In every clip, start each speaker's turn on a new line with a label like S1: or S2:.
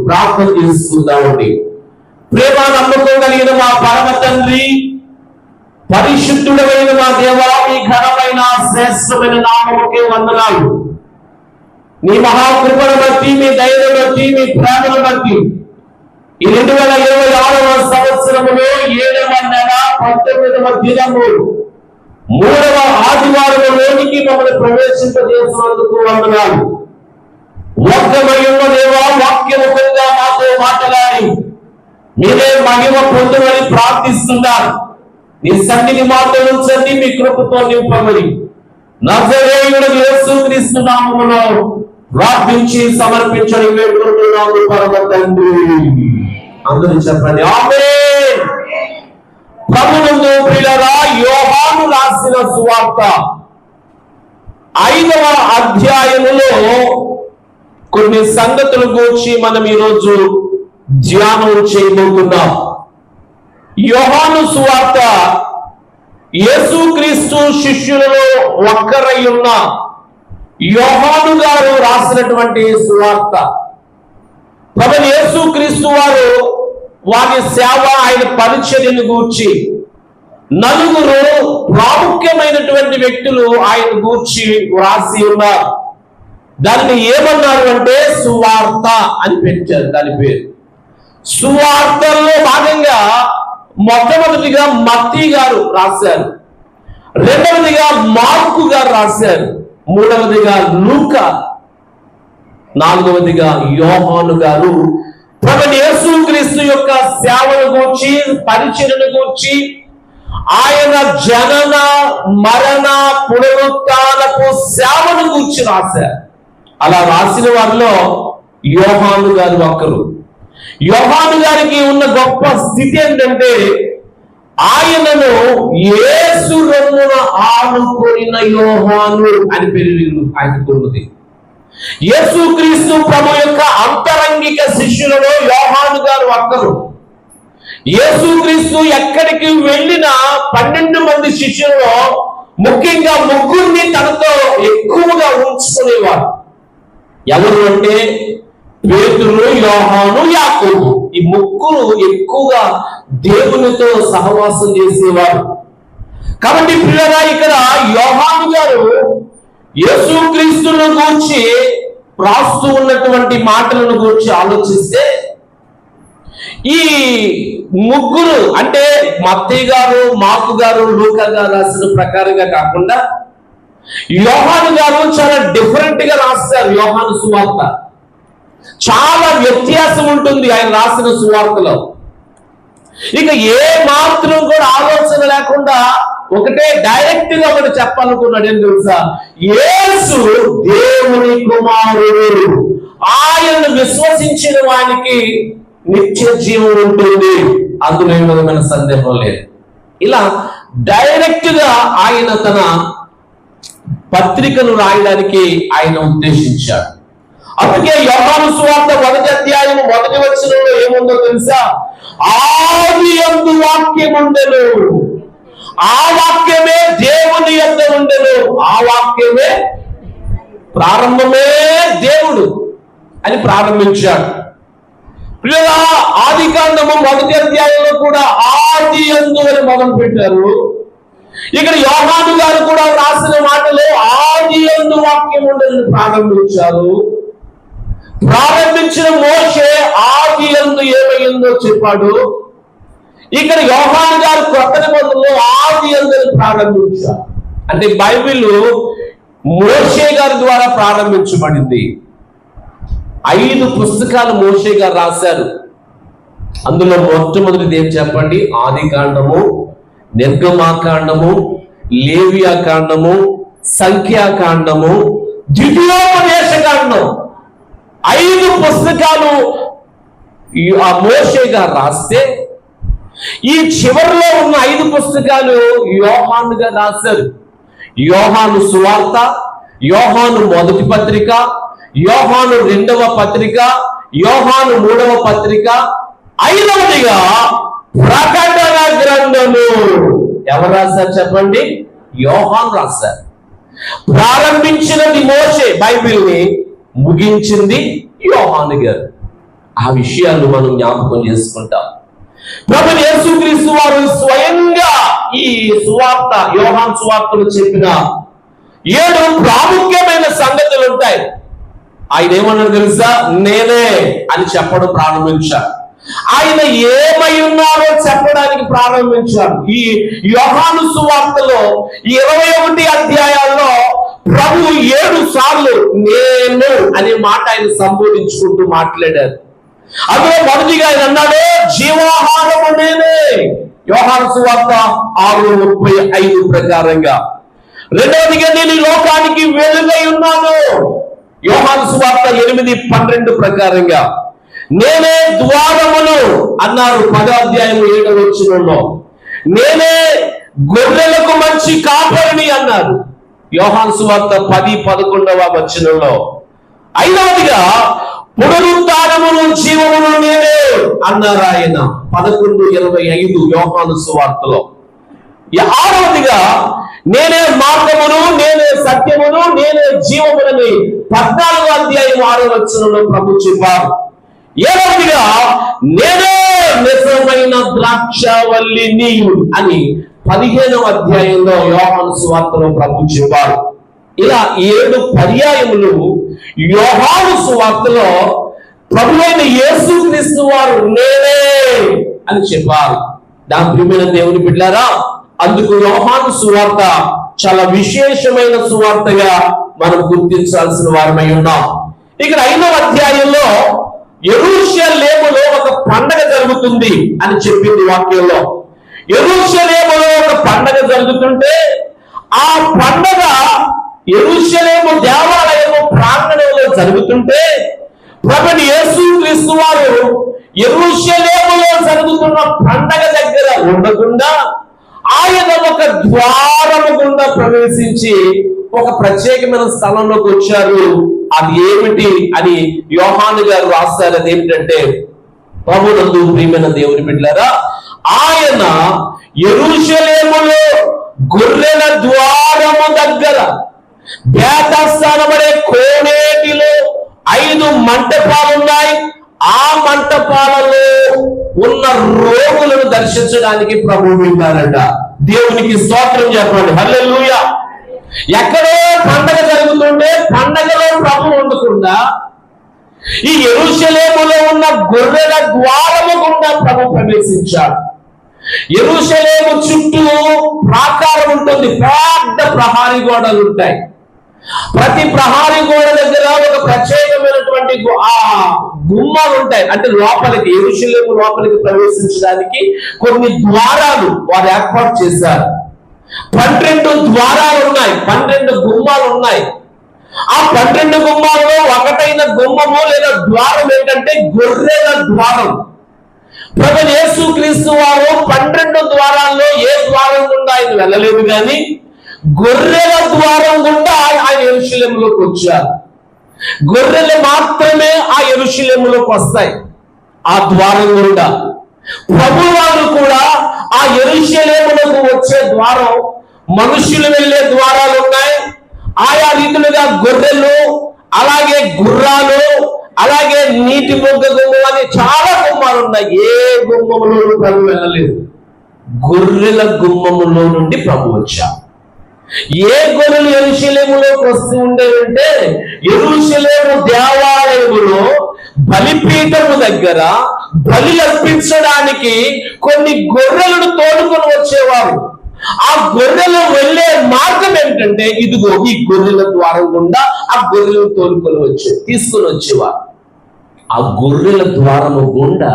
S1: ప్రార్థన చేసుకుందామండి. ప్రేమ నమ్మకం కలిగిన మా పరమ తండ్రి, పరిశుద్ధుడమైన మా దేవా, మీ ఘనమైన శ్రేష్టమైన నామముకే వందనాలు. మీ మహాకృపను బట్టి, మీ దయను బట్టి, మీ ప్రేమను బట్టి ఈ 2026వ సంవత్సరములో 7వ నెల 19వ దినము 3వ ఆదివారంలోనికి మమ్మల్ని ప్రవేశింపజేసినందుకు వందనాలు. వాక్యమై ఉన్న దేవా, వాక్యముఖంగా మాతో మాట్లాడి మీరే మహిమ పొందుమని ప్రార్థిస్తున్నారు. నీ సన్నిధి మాతో ఉంచండి, మీ కృపతో నింపమని నజరేయుడు యేసుక్రీస్తు నామములో ప్రార్థించి సమర్పించని వేడుకుంటున్నాము పరమ తండ్రి. అందరూ చెప్పండి ఆమేన్. ప్రభునందు ప్రియులారా, యోహాను రాసిన సువార్త 5వ అధ్యాయములో కొన్ని సంగతుల గురించి మనం ఈరోజు ధ్యానం చేయబోతున్నాం. యోహాను సువార్త యేసుక్రీస్తు శిష్యులలో ఒక్కరై ఉన్న యోహాను గారు రాసినటువంటి సువార్త. ప్రభువైన యేసుక్రీస్తు వారు వారి సేవ, ఆయన పరిచర్యను గూర్చి నలుగురు ప్రాముఖ్యమైనటువంటి వ్యక్తులు ఆయన గూర్చి వ్రాసి ఉన్నారు. దాన్ని ఏమన్నారు అంటే సువార్త అని పెట్టారు. దాని పేరు సువార్తల్లో భాగంగా మొట్టమొదటిగా మత్తయి గారు రాశారు, రెండవదిగా మార్కు గారు రాశారు, మూడవదిగా లూకా, నాలుగవదిగా యోహాను గారు ప్రభువైన యేసుక్రీస్తు యొక్క సేవను గూర్చి, పరిచర్యను గూర్చి, ఆయన జనన మరణ పునరుత్థానపు సేవను గూర్చి రాశారు. అలా రాసిన వారిలో యోహాను గారు ఒకరు. యోహాను గారికి ఉన్న గొప్ప స్థితి ఏంటంటే ఆయనను యేసు రొమ్మున ఆనుకొనిన యోహాను అని పేరు ఆయనకున్నది. యేసుక్రీస్తు ప్రభు యొక్క అంతరంగిక శిష్యులలో యోహాను గారు ఒక్కరు. యేసుక్రీస్తు ఎక్కడికి వెళ్ళిన 12 మంది శిష్యులలో ముఖ్యంగా ముగ్గురిని తనతో ఎక్కువగా ఉంచుకునేవారు. ఎవరు అంటే పేతురు, యోహాను, యాకోబు. ఈ ముగ్గురు ఎక్కువగా దేవునితో సహవాసం చేసేవారు. కాబట్టి ప్రియులారా, ఇక్కడ యోహాను గారు యేసుక్రీస్తును గూర్చి రాస్తూ ఉన్నటువంటి మాటలను గూర్చి ఆలోచిస్తే ఈ ముగ్గురు అంటే మత్తయి గారు, మార్కు గారు, లూకా గారు రాసిన ప్రకారంగా కాకుండా యోహాను గారు చాలా డిఫరెంట్ గా రాస్తారు. యోహాను సువార్త చాలా వ్యత్యాసం ఉంటుంది ఆయన రాసిన సువార్తలో. ఇక ఏ మాత్రం కూడా ఆలోచన లేకుండా ఒకటే డైరెక్ట్ గా ఒకటి చెప్పాలనుకున్నాడు. ఏం తెలుసా? యేసు దేవుని కుమారుడు, ఆయనను విశ్వసించిన వానికి నిత్య జీవం ఉంటుంది, అందులో ఏ విధమైన సందేహం లేదు. ఇలా డైరెక్ట్ గా ఆయన తన పత్రికను రాయడానికి ఆయన ఉద్దేశించాడు. అందుకే యోహాను సువార్త 1వ అధ్యాయం 1వ వచనంలో ఏముందో తెలుసా? ఆదియందు వాక్యం ఉండెను, ఆ వాక్యమే దేవుని యొద్ద ఉండెను, ఆ వాక్యమే ప్రారంభమే దేవుడు అని ప్రారంభించాడు. ఆది కాండము 1వ అధ్యాయంలో కూడా ఆదియందు అని మొదలు పెట్టారు. ఇక్కడ యోహాను గారు కూడా రాసిన మాటలో ఆదియందు వాక్యం ఉండెను ప్రారంభించారు. ప్రారంభించిన మోషే ఆదియందు ఏమైందో చెప్పాడు. ఇక్కడ యోహాను గారు కొత్త నిబంధనలో ఆదియందు ప్రారంభించారు. అంటే బైబిల్ మోషే గారి ద్వారా ప్రారంభించబడింది. 5 పుస్తకాలు మోషే గారు రాశారు. అందులో మొట్టమొదటిది ఏం చెప్పండి? ఆది కాండము, నిర్గమాకాండము, లేవియాకాండము, సంఖ్యాకాండము, ద్వితీయోపదేశకాండం. 5 పుస్తకాలు ఆ మోషే గారు రాస్తే ఈ చివరిలో ఉన్న 5 పుస్తకాలు యోహాను గారు రాశారు. యోహాను సువార్త, యోహాను మొదటి పత్రిక, యోహాను 2వ పత్రిక, యోహాను 3వ పత్రిక, 5వదిగా ప్రకటన గ్రంథము. ఎవరు రాశారు చెప్పండి? యోహాను రాశారు. ప్రారంభించినది మోషే బైబిల్ని, ముగించింది యోహాను గారు. ఆ విషయాలు మనం జ్ఞాపకం చేసుకుంటాం. ప్రభువైన యేసుక్రీస్తు వారు స్వయంగా ఈ సువార్త, యోహాను సువార్తలో చెప్పిన 7 ప్రాముఖ్యమైన సంగతులు ఉంటాయి. ఆయన ఏమన్నాడు తెలుసా? నేనే అని చెప్పడం ప్రారంభించాడు. ఆయన ఏమై ఉన్నారో చెప్పడానికి ప్రారంభించాడు. ఈ యోహాను సువార్తలో 21 అధ్యాయాల్లో ప్రభు 7 సార్లు నేను అనే మాట ఆయన సంబోధించుకుంటూ మాట్లాడారు. అందులో మొదటిగా ఆయన అన్నాడు, జీవాహారము నేనే, యోహాను సువార్త 6:35 ప్రకారంగా. రెండవదిగా నేను ఈ లోకానికి వెలుగై ఉన్నాను, యోహాను సువార్త 8:12 ప్రకారంగా. నేనే ద్వారమును అన్నారు 10వ అధ్యాయం 7వ వచనంలో. నేనే గొర్రెలకు మంచి కాపరిని అన్నారు యోహాను సువార్త 10:11వ వచనంలో. ఐదవదిగా పునరుత్థానమును జీవమును నేనే అన్నారు ఆయన 11:25 యోహాను సువార్తలో. ఆరవదిగా నేనే మార్గమును, నేనే సత్యమును, నేనే జీవమునని 14వ అధ్యాయం 6వ వచనంలో ప్రభు చెప్పారు. ఏడవదిగా నేనే నిజమైన ద్రాక్షవల్లిని అని 15వ అధ్యాయంలో యోహాను సువార్తలో ప్రభు చెప్పారు. ఇలా 7 పర్యాయములు యోహాను సువార్తలో ప్రభువైన యేసుక్రీస్తు వారు నేనే అని చెప్పారు. దాని ప్రియమైన దేవుని బిడ్డలారా, అందుకు యోహాను సువార్త చాలా విశేషమైన సువార్తగా మనం గుర్తించాల్సిన వారమై ఉన్నాం. ఇక్కడ 5వ అధ్యాయంలో యెరూషలేములో ఒక పండగ జరుగుతుంది అని చెప్పింది వాక్యంలో. యెరూషలేములో ఒక పండగ జరుగుతుంటే ఆ పండగ యెరూషలేము దేవాలయము ప్రాంగణంలో జరుగుతుంటే ప్రభువైన యేసుక్రీస్తు వారు యెరూషలేములో జరుగుతున్న పండగ దగ్గర ఉండకుండా ఆయన ఒక ద్వారము గుండా ప్రవేశించి ఒక ప్రత్యేకమైన స్థలంలోకి వచ్చారు. అది ఏమిటి అని యోహాను గారు రాస్తారు. అది ఏమిటంటే, ప్రభునందు ప్రియమైన దేవుని బిడ్డలారా, ఆయన యెరూషలేములో గొర్రెల ద్వారము దగ్గర బేతస్థానమనే కోనేటిలో 5 మంటపాలు ఉన్నాయి. ఆ మంటపాలలో ఉన్న రోగులను దర్శించడానికి ప్రభువు వెళ్ళారట. దేవునికి స్తోత్రం చెప్పండి, హల్లెలూయా. ఎక్కడో పండగ జరుగుతుంటే పండగలో ప్రభు ఉండకుండా ఈ యెరూషలేములో ఉన్న గొర్రెల ద్వారము గుండా ప్రభు ప్రవేశించాడు. యెరూషలేము చుట్టూ ప్రాకారం ఉంటుంది, పెద్ద ప్రహారీ గోడలు ఉంటాయి. ప్రతి ప్రహారీ గోడ దగ్గర ఒక ప్రత్యేకమైనటువంటి గుమ్మాలు ఉంటాయి. అంటే లోపలికి, యెరూషలేము లోపలికి ప్రవేశించడానికి కొన్ని ద్వారాలు వారు ఏర్పాటు చేశారు. 12 ద్వారాలు ఉన్నాయి, 12 గుమ్మాలు ఉన్నాయి. ఆ 12 గుమ్మాల్లో ఒకటైన గుమ్మము లేదా ద్వారం ఏంటంటే గొర్రెల ద్వారం. ప్రభువైన యేసుక్రీస్తు వారు 12 ద్వారాల్లో ఏ ద్వారం గుండా ఆయన వెళ్ళలేదు, కానీ గొర్రెల ద్వారం గుండా ఆయన యెరూషలేములోకి వచ్చారు. గొర్రెలు మాత్రమే ఆ యెరూషలేములోకి వస్తాయి ఆ ద్వారం గుండా. ప్రభువారు కూడా ఆ యెరూషలేములకు వచ్చే ద్వారం, మనుషులు వెళ్ళే ద్వారాలు ఉన్నాయి. ఆయా రీతులుగా గొర్రెలు, అలాగే గుర్రాలు, అలాగే నీటి మొగ్గ గుమ్మం అని చాలా గుమ్మాలు ఉన్నాయి. ఏ గుమ్మములో ప్రభు వెళ్ళలేదు, గొర్రెల గుమ్మములో నుండి ప్రభు వచ్చారు. ఏ గొర్రెలు యెరూషలేములోకి వస్తూ ఉండేవంటే, యెరూషలేము దేవాలయములో బలిపీఠము దగ్గర బలి అర్పించడానికి కొన్ని గొర్రెలను తోడుకొని వచ్చేవారు. ఆ గొర్రెలు వెళ్ళే మార్గం ఏంటంటే, ఇదిగో ఈ గొర్రెల ద్వారం గుండా ఆ గొర్రెలను తీసుకొని వచ్చేవారు. ఆ గొర్రెల ద్వారము గుండా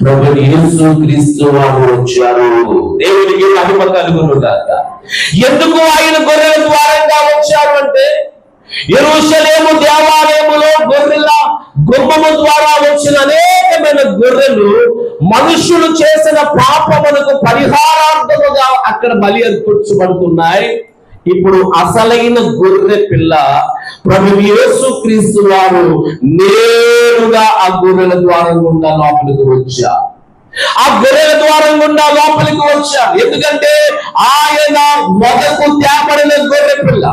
S1: ప్రభువైన యేసుక్రీస్తు వారు వచ్చారు. దేవునికి మహిమ కలుగును గాక. ఎందుకు ఆయన గొర్రెల ద్వారంగా వచ్చారు అంటే, యెరూషలేము దేవాలయములో గొర్రెల గుమ్మము ద్వారా వచ్చిన అనేకమైన గొర్రెలు మనుషులు చేసిన పాపములకు పరిహారార్థముగా అక్కడ బలి అర్పించబడుతున్నాయి. ఇప్పుడు అసలైన గొర్రె పిల్ల ప్రభువైన యేసుక్రీస్తు వారు నేరుగా ఆ గొర్రెల ద్వారం గుండా లోపలికి వచ్చారు. ఆ గొర్రెల ద్వారం గుండా లోపలికి వచ్చారు. ఎందుకంటే ఆయన మొదకు తేబడిన గొర్రె పిల్ల,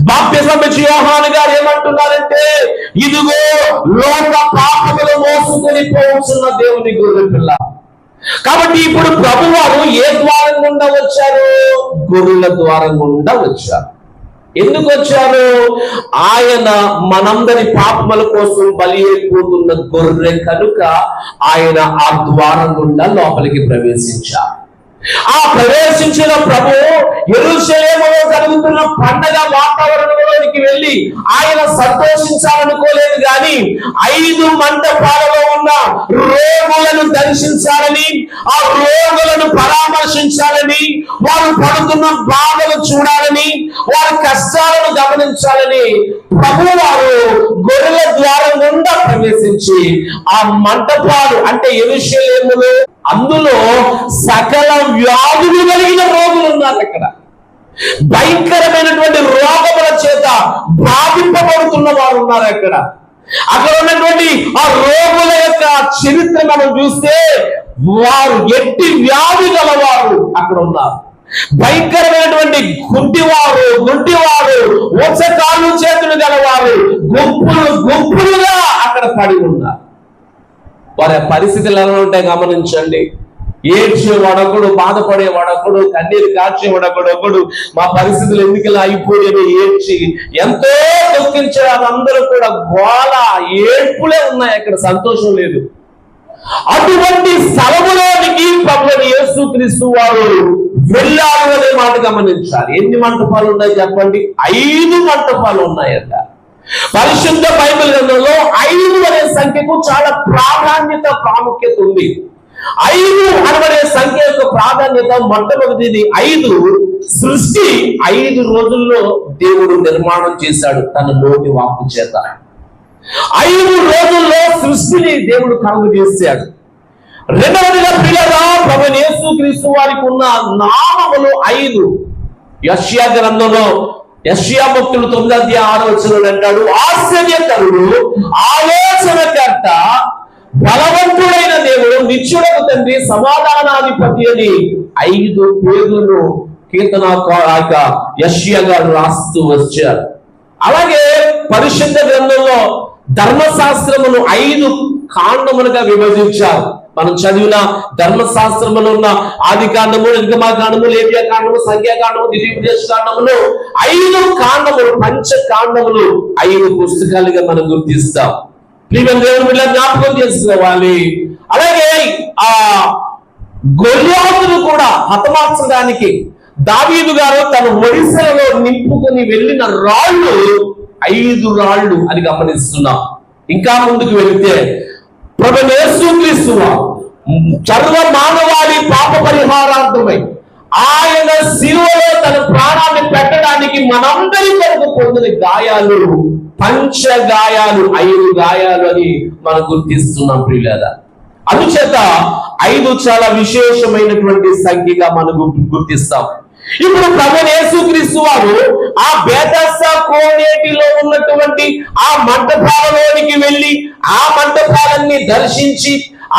S1: బాప్తిసం ఇచ్చే యోహాను గారు ఏమంటున్నారంటే, ఇదిగో లోక పాపములు మోసుకొని పోవచ్చున్న దేవుని గొర్రె పిల్ల. కాబట్టి ఇప్పుడు ప్రభువారు ఏ ద్వారం గుండా వచ్చారు? గొర్రెల ద్వారం గుండా వచ్చారు. ఎందుకు వచ్చారు? ఆయన మనందరి పాపముల కోసం బలి అయిపోతున్న గొర్రె కనుక ఆయన ఆ ద్వారం గుండా లోపలికి ప్రవేశించారు. ఆ ప్రవేశించిన ప్రభు యెరూషలేములో జరుగుతున్న పండగ వాతావరణంలోనికి వెళ్ళి ఆయన సంతోషించాలనుకోలేదు, కానీ 5 మంటపాలలో ఉన్న రోగులను దర్శించాలని, ఆ రోగులను పరామర్శించాలని, వారు పడుతున్న బాధలు చూడాలని, వారి కష్టాలను గమనించాలని ప్రభువారు గొర్రెల ద్వారం గుండా ప్రవేశించి ఆ మంటపాలు అంటే యెరూషలేములో అందులో సకల వ్యాధులు కలిగిన రోగులు ఉన్నారు. అక్కడ భయంకరమైనటువంటి రోగముల చేత బాధింపబడుతున్న వారు ఉన్నారు. అక్కడ ఉన్నటువంటి ఆ రోగుల యొక్క చరిత్ర మనం చూస్తే వారు ఎట్టి వ్యాధి గలవారు అక్కడ ఉన్నారు. భయంకరమైనటువంటి గుడ్డివారు కాళ్ళు చేతులు గలవారు గుంపులుగా అక్కడ పడి ఉన్నారు. వారి పరిస్థితులు ఎలా ఉంటాయి గమనించండి. ఏడ్చే వాడొకడు, బాధపడే వాడొకడు, కన్నీరు కాచే వాడొకడు, మా పరిస్థితులు ఎందుకు ఇలా అయిపోయాయి ఏడ్చి ఎంతో దుఃఖించారు. అందరూ కూడా గోల ఏడ్పులే ఉన్నాయి, అక్కడ సంతోషం లేదు. అటువంటి స్థలములోనికి ప్రభువైన యేసుక్రీస్తు వారు వెళ్ళారు అనే మాట గమనించాలి. ఎన్ని మంటపాలు ఉన్నాయి చెప్పండి? 5 మంటపాలు ఉన్నాయట. పరిశుద్ధ బైబిల్ గ్రంథంలో 5 అనే సంఖ్యకు చాలా ప్రాముఖ్యత ఉంది. 5 అనబడే సంఖ్య యొక్క ప్రాధాన్యత మొట్టమొదటిది 5 సృష్టి 5 రోజుల్లో దేవుడు నిర్మాణం చేశాడు తన నోటి వాక్కు చేత. 5 రోజుల్లో సృష్టిని దేవుడు కలుగు చేశాడు. రెండవదిగా ప్రియులారా, ప్రభువైన యేసుక్రీస్తు వారికి ఉన్న నామములు 5. యెషయా గ్రంథంలో యెషయా భక్తుడు 9:6 అంటాడు, ఆశ్చర్యకరుడు, ఆలోచనకర్త, బలవంతుడైన దేవుడు, నిత్యుడకు తండ్రి, సమాధానాధిపతి అని 5 పేర్లను కీర్తనకారుడు యెషయా గారు రాస్తూ వచ్చారు. అలాగే పరిశుద్ధ గ్రంథంలో ధర్మశాస్త్రమును 5 కాండములుగా విభజించారు. మనం చదివిన ధర్మశాస్త్రములో ఉన్న ఆది కాండము, నిర్గమకాండము, లేవియా కాండము, సంఖ్యాకాండము, ద్వితీయోపదేశ కాండములు 5 కాండములు, పంచకాండములు 5 పుస్తకాలుగా మనం గుర్తిస్తాం. ప్రియమైన దేవుని బిడ్డలు జ్ఞాపకం చేసుకోవాలి. అలాగే ఆ గొల్యాతును కూడా హతమార్చడానికి దావీదు గారు తన ఒడిశలలో నింపుకొని వెళ్ళిన రాళ్ళు 5 రాళ్ళు అని గమనిస్తున్నాం. ఇంకా ముందుకు వెళితే ప్రభువైన యేసుక్రీస్తు సర్వ మానవాళి పాప పరిహారార్థమై ఆయన శిలువలో తన ప్రాణాన్ని పెట్టడానికి మనందరి కొరకు పొందిన గాయాలు పంచగాయాలు 5 గాయాలు అని మనం గుర్తిస్తున్నాం ప్రియులారా. అందుచేత 5 చాలా విశేషమైనటువంటి సంఖ్యగా మనం గుర్తిస్తాం. ఇప్పుడు ప్రభువైన యేసుక్రీస్తు వారు ఆ బేతస్దా కోనేటిలో ఉన్నటువంటి ఆ మంటపాలలోనికి వెళ్ళి ఆ మంటపాలన్నీ దర్శించి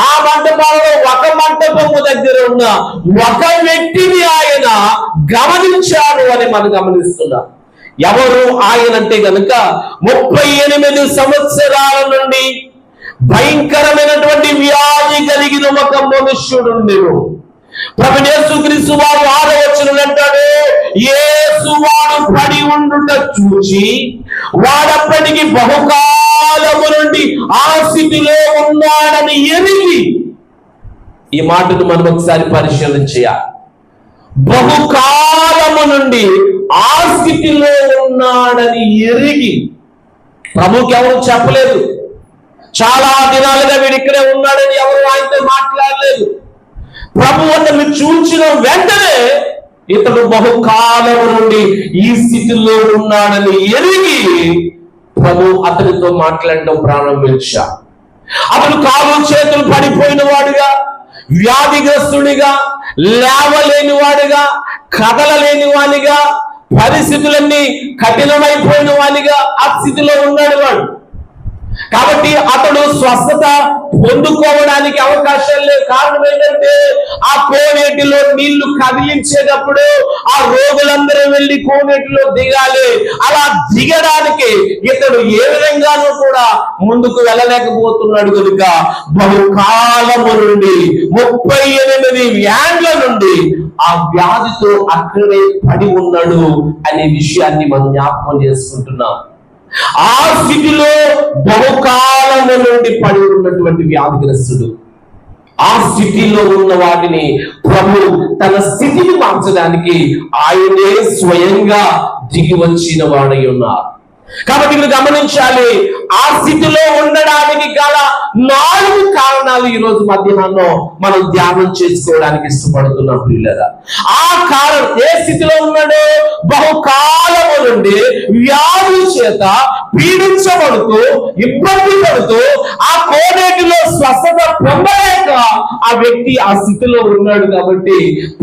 S1: ఆ మంటపాలలో ఒక మంటపము దగ్గర ఉన్న ఒక వ్యక్తిని ఆయన గమనించాడు అని మనం గమనిస్తున్నాం. ఎవరు ఆయన అంటే గనుక 38 సంవత్సరాల నుండి భయంకరమైనటువంటి వ్యాధి కలిగిన ఒక మనుష్యుడు. ప్రభువైన యేసుక్రీస్తు వారు 6వ వచనంలో అంటాడు, యేసు వాడు పడి ఉండుట చూచి వాడప్పటికి బహుకాలము నుండి ఆ స్థితిలో ఉన్నాడని ఎరిగి. ఈ మాటను మనం ఒకసారి పరిశీలన చేయాలి. బహుకాలము నుండి ఆ స్థితిలో ఉన్నాడని ఎరిగి. ప్రభుకి ఎవరు చెప్పలేదు. చాలా దినాలుగా వీడు ఇక్కడే ఉన్నాడని ఎవరు ఆయనతో మాట్లాడలేదు. ప్రభు అతన్ని చూచిన వెంటనే ఇతడు బహుకాలం నుండి ఈ స్థితిలో ఉన్నాడని ఎరిగి ప్రభు అతనితో మాట్లాడడం ప్రారంభించాడు. అతడు కాలు చేతులు పడిపోయిన వాడుగా, వ్యాధిగ్రస్తుడిగా, లేవలేని వాడిగా, కదలలేని వాడిగా, పరిస్థితులన్నీ కఠినమైపోయిన వాడిగా ఆ స్థితిలో ఉన్నాడు వాడు. కాబట్టి అతడు స్వస్థత పొందుకోవడానికి అవకాశం లేదు. కారణం ఏంటంటే ఆ కోనేటిలో నీళ్లు కదిలించేటప్పుడు ఆ రోగులందరూ వెళ్ళి కోనేటిలో దిగాలి. అలా దిగడానికి ఇతడు ఏ విధంగానూ కూడా ముందుకు వెళ్ళలేకపోతున్నాడు కనుక బహుకాలము నుండి 38 ఏండ్ల నుండి ఆ వ్యాధితో అక్కడే పడి ఉన్నాడు అనే విషయాన్ని మనం జ్ఞాపకం చేసుకుంటున్నాం. ఆ స్థితిలో బహుకాలము నుండి పడి ఉన్నటువంటి వ్యాధిగ్రస్తుడు, ఆ స్థితిలో ఉన్న వాటిని ప్రభు తన స్థితిని మార్చడానికి ఆయనే స్వయంగా దిగి వచ్చిన వాడై ఉన్నారు. కాబట్టి మీరు గమనించాలి, ఆ స్థితిలో ఉండడానికి గల 4 కారణాలు ఈ రోజు మధ్యాహ్నం మనం ధ్యానం చేసుకోవడానికి ఇష్టపడుతున్నాం ప్రియులారా. ఆ కారణం ఏ స్థితిలో ఉన్నాడో బహుకాలము నుండి వ్యాధి చేత పీడించబడుతూ ఇబ్బంది పడుతూ ఆ కోనేటిలో స్వస్థత పొందలేక ఆ వ్యక్తి ఆ స్థితిలో ఉన్నాడు. కాబట్టి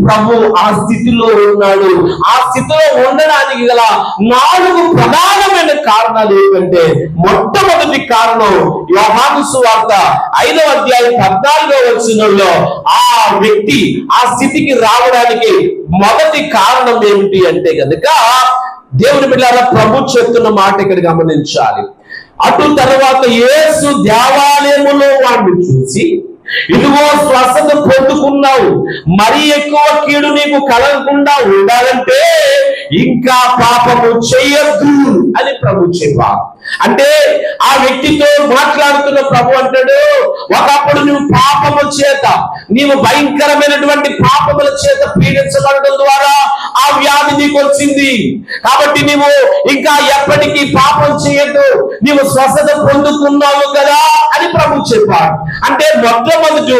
S1: ప్రభు ఆ స్థితిలో ఉన్నాడు. ఆ స్థితిలో ఉండడానికి గల 4 ప్రధానమైన కారణాలు ఏంటంటే, మొట్టమొదటి కారణం యోహాను సువార్త 5వ అధ్యాయం 14వ వచనంలో ఆ వ్యక్తి ఆ స్థితికి రావడానికి మొదటి కారణం ఏమిటి అంటే కనుక, దేవుని బిడ్డలారా ప్రభు చెప్తున్న మాట ఇక్కడ గమనించాలి. అటు తర్వాత యేసు దేవాలయములో వాడిని చూసి, ఇదిగో స్వస్థత పొందుకున్నావు, మరి ఎక్కువ కీడు నీకు కలగకుండా ఉండాలంటే ఇంకా పాపము చెయ్యొద్దు అని ప్రభు చెప్పారు. అంటే ఆ వ్యక్తితో మాట్లాడుతున్న ప్రభు అంటాడు, ఒకప్పుడు నువ్వు పాపము చేత, నీవు భయంకరమైనటువంటి పాపముల చేత పీడించబడడం ద్వారా ఆ వ్యాధి నీకు వచ్చింది. కాబట్టి నీవు ఇంకా ఎప్పటికీ పాపం చేయొద్దు, నీవు స్వస్థత పొందుకున్నావు కదా అని ప్రభు చెప్పాడు. అంటే మొట్టమొదటి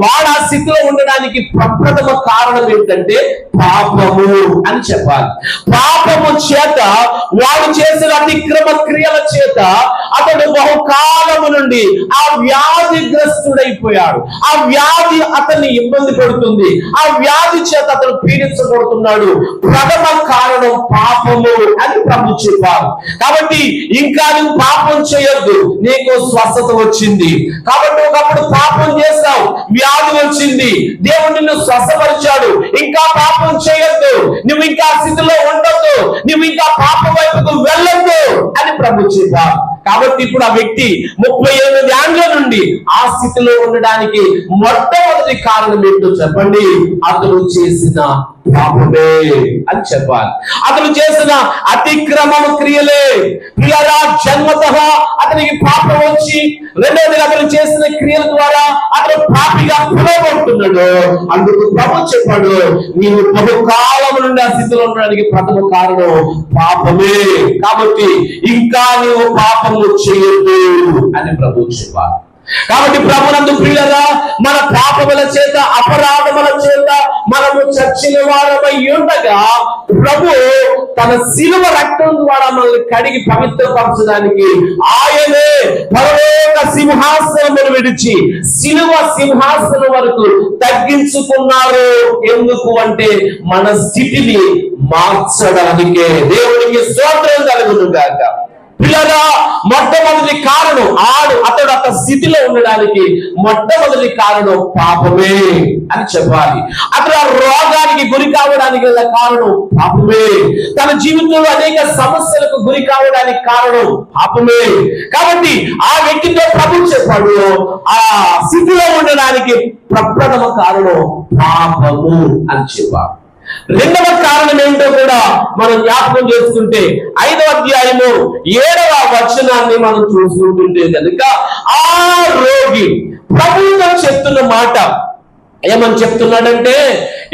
S1: వాడు ఆ స్థితిలో ఉండడానికి ప్రప్రథమ కారణం ఏంటంటే పాపము అని చెప్పాలి. పాపము చేత వాడు చేసిన అతిక్రమ క్రియల చేత అతడు బహుకాలము నుండి ఆ వ్యాధిగ్రస్తుడైపోయాడు. ఆ వ్యాధి అతన్ని ఇబ్బంది పెడుతుంది. ఆ వ్యాధి చేత అతను పీడించబడుతున్నాడు. ప్రథమ కారణం పాపము అని ప్రభు చెప్పారు. కాబట్టి ఇంకా నువ్వు పాపం చేయొద్దు, నీకు స్వస్థత వచ్చింది. కాబట్టి ఒకప్పుడు పాపం చేస్తావు, వ్యాధి వచ్చింది, దేవుడు నిన్ను స్వస్థపరిచాడు, ఇంకా పాపం చేయొద్దు, నువ్వు ఇంకా స్థితిలో ఉండొద్దు, నువ్వు ఇంకా పాపం వైపుకు వెళ్ళొద్దు అని ప్రభు చెప్పారు. కాబట్టి ఇప్పుడు ఆ వ్యక్తి 38 ఏండ్ల నుండి ఆ స్థితిలో ఉండడానికి మొట్టమొదటి కారణం ఏంటో చెప్పండి, అతను చేసిన పాపమే అని చెప్పాలి. అతను చేసిన అతిక్రమణ క్రియలే. ప్రియరా, జన్మతః అతనికి పాపం వచ్చి, రెండవది అతను చేసిన క్రియల ద్వారా అతను పాపిగా పిలువబడుతున్నాడు. అందుకు ప్రభు చెప్పాడు, నీవు బహుకాలం నుండి ఆ స్థితిలో ఉండడానికి ప్రథమ కారణం పాపమే. కాబట్టి ఇంకా నీవు పాపము చేయొద్దు అని ప్రభు చెప్పాలి. కాబట్టి ప్రభునందు ప్రియులారా, మన పాపముల చేత, అపరాధముల చేత మనము చచ్చిన వారమై ఉండగా ప్రభు తన శిలువ రక్తం ద్వారా మనల్ని కడిగి పవిత్రపరచడానికి ఆయనే పరలోక సింహాసనమును విడిచి శిలువ సింహాసనం వరకు తగ్గించుకున్నారు. ఎందుకు అంటే మన స్థితిని మార్చడానికే. దేవునికి స్తోత్రం కలుగును గాక. పిల్లరా, మొట్టమొదటి కారణం అతడు అతని స్థితిలో ఉండడానికి మొట్టమొదటి కారణం పాపమే అని చెప్పాలి. అతడు ఆ రోగానికి గురి కావడానికి కారణం పాపమే. తన జీవితంలో అనేక సమస్యలకు గురి కావడానికి కారణం పాపమే. కాబట్టి ఆ వ్యక్తితో ప్రభు చెప్పాడు, ఆ స్థితిలో ఉండడానికి ప్రప్రథమ కారణం పాపము అని చెప్పాడు. రెండవ కారణం ఏంటో కూడా మనం జ్ఞాపకం చేసుకుంటే 5వ అధ్యాయము 7వ వచనాన్ని మనం చూసుకుంటుంటే కనుక ఆ రోగి ప్రభువుతో చెప్తున్న మాట ఏమని చెప్తున్నాడంటే,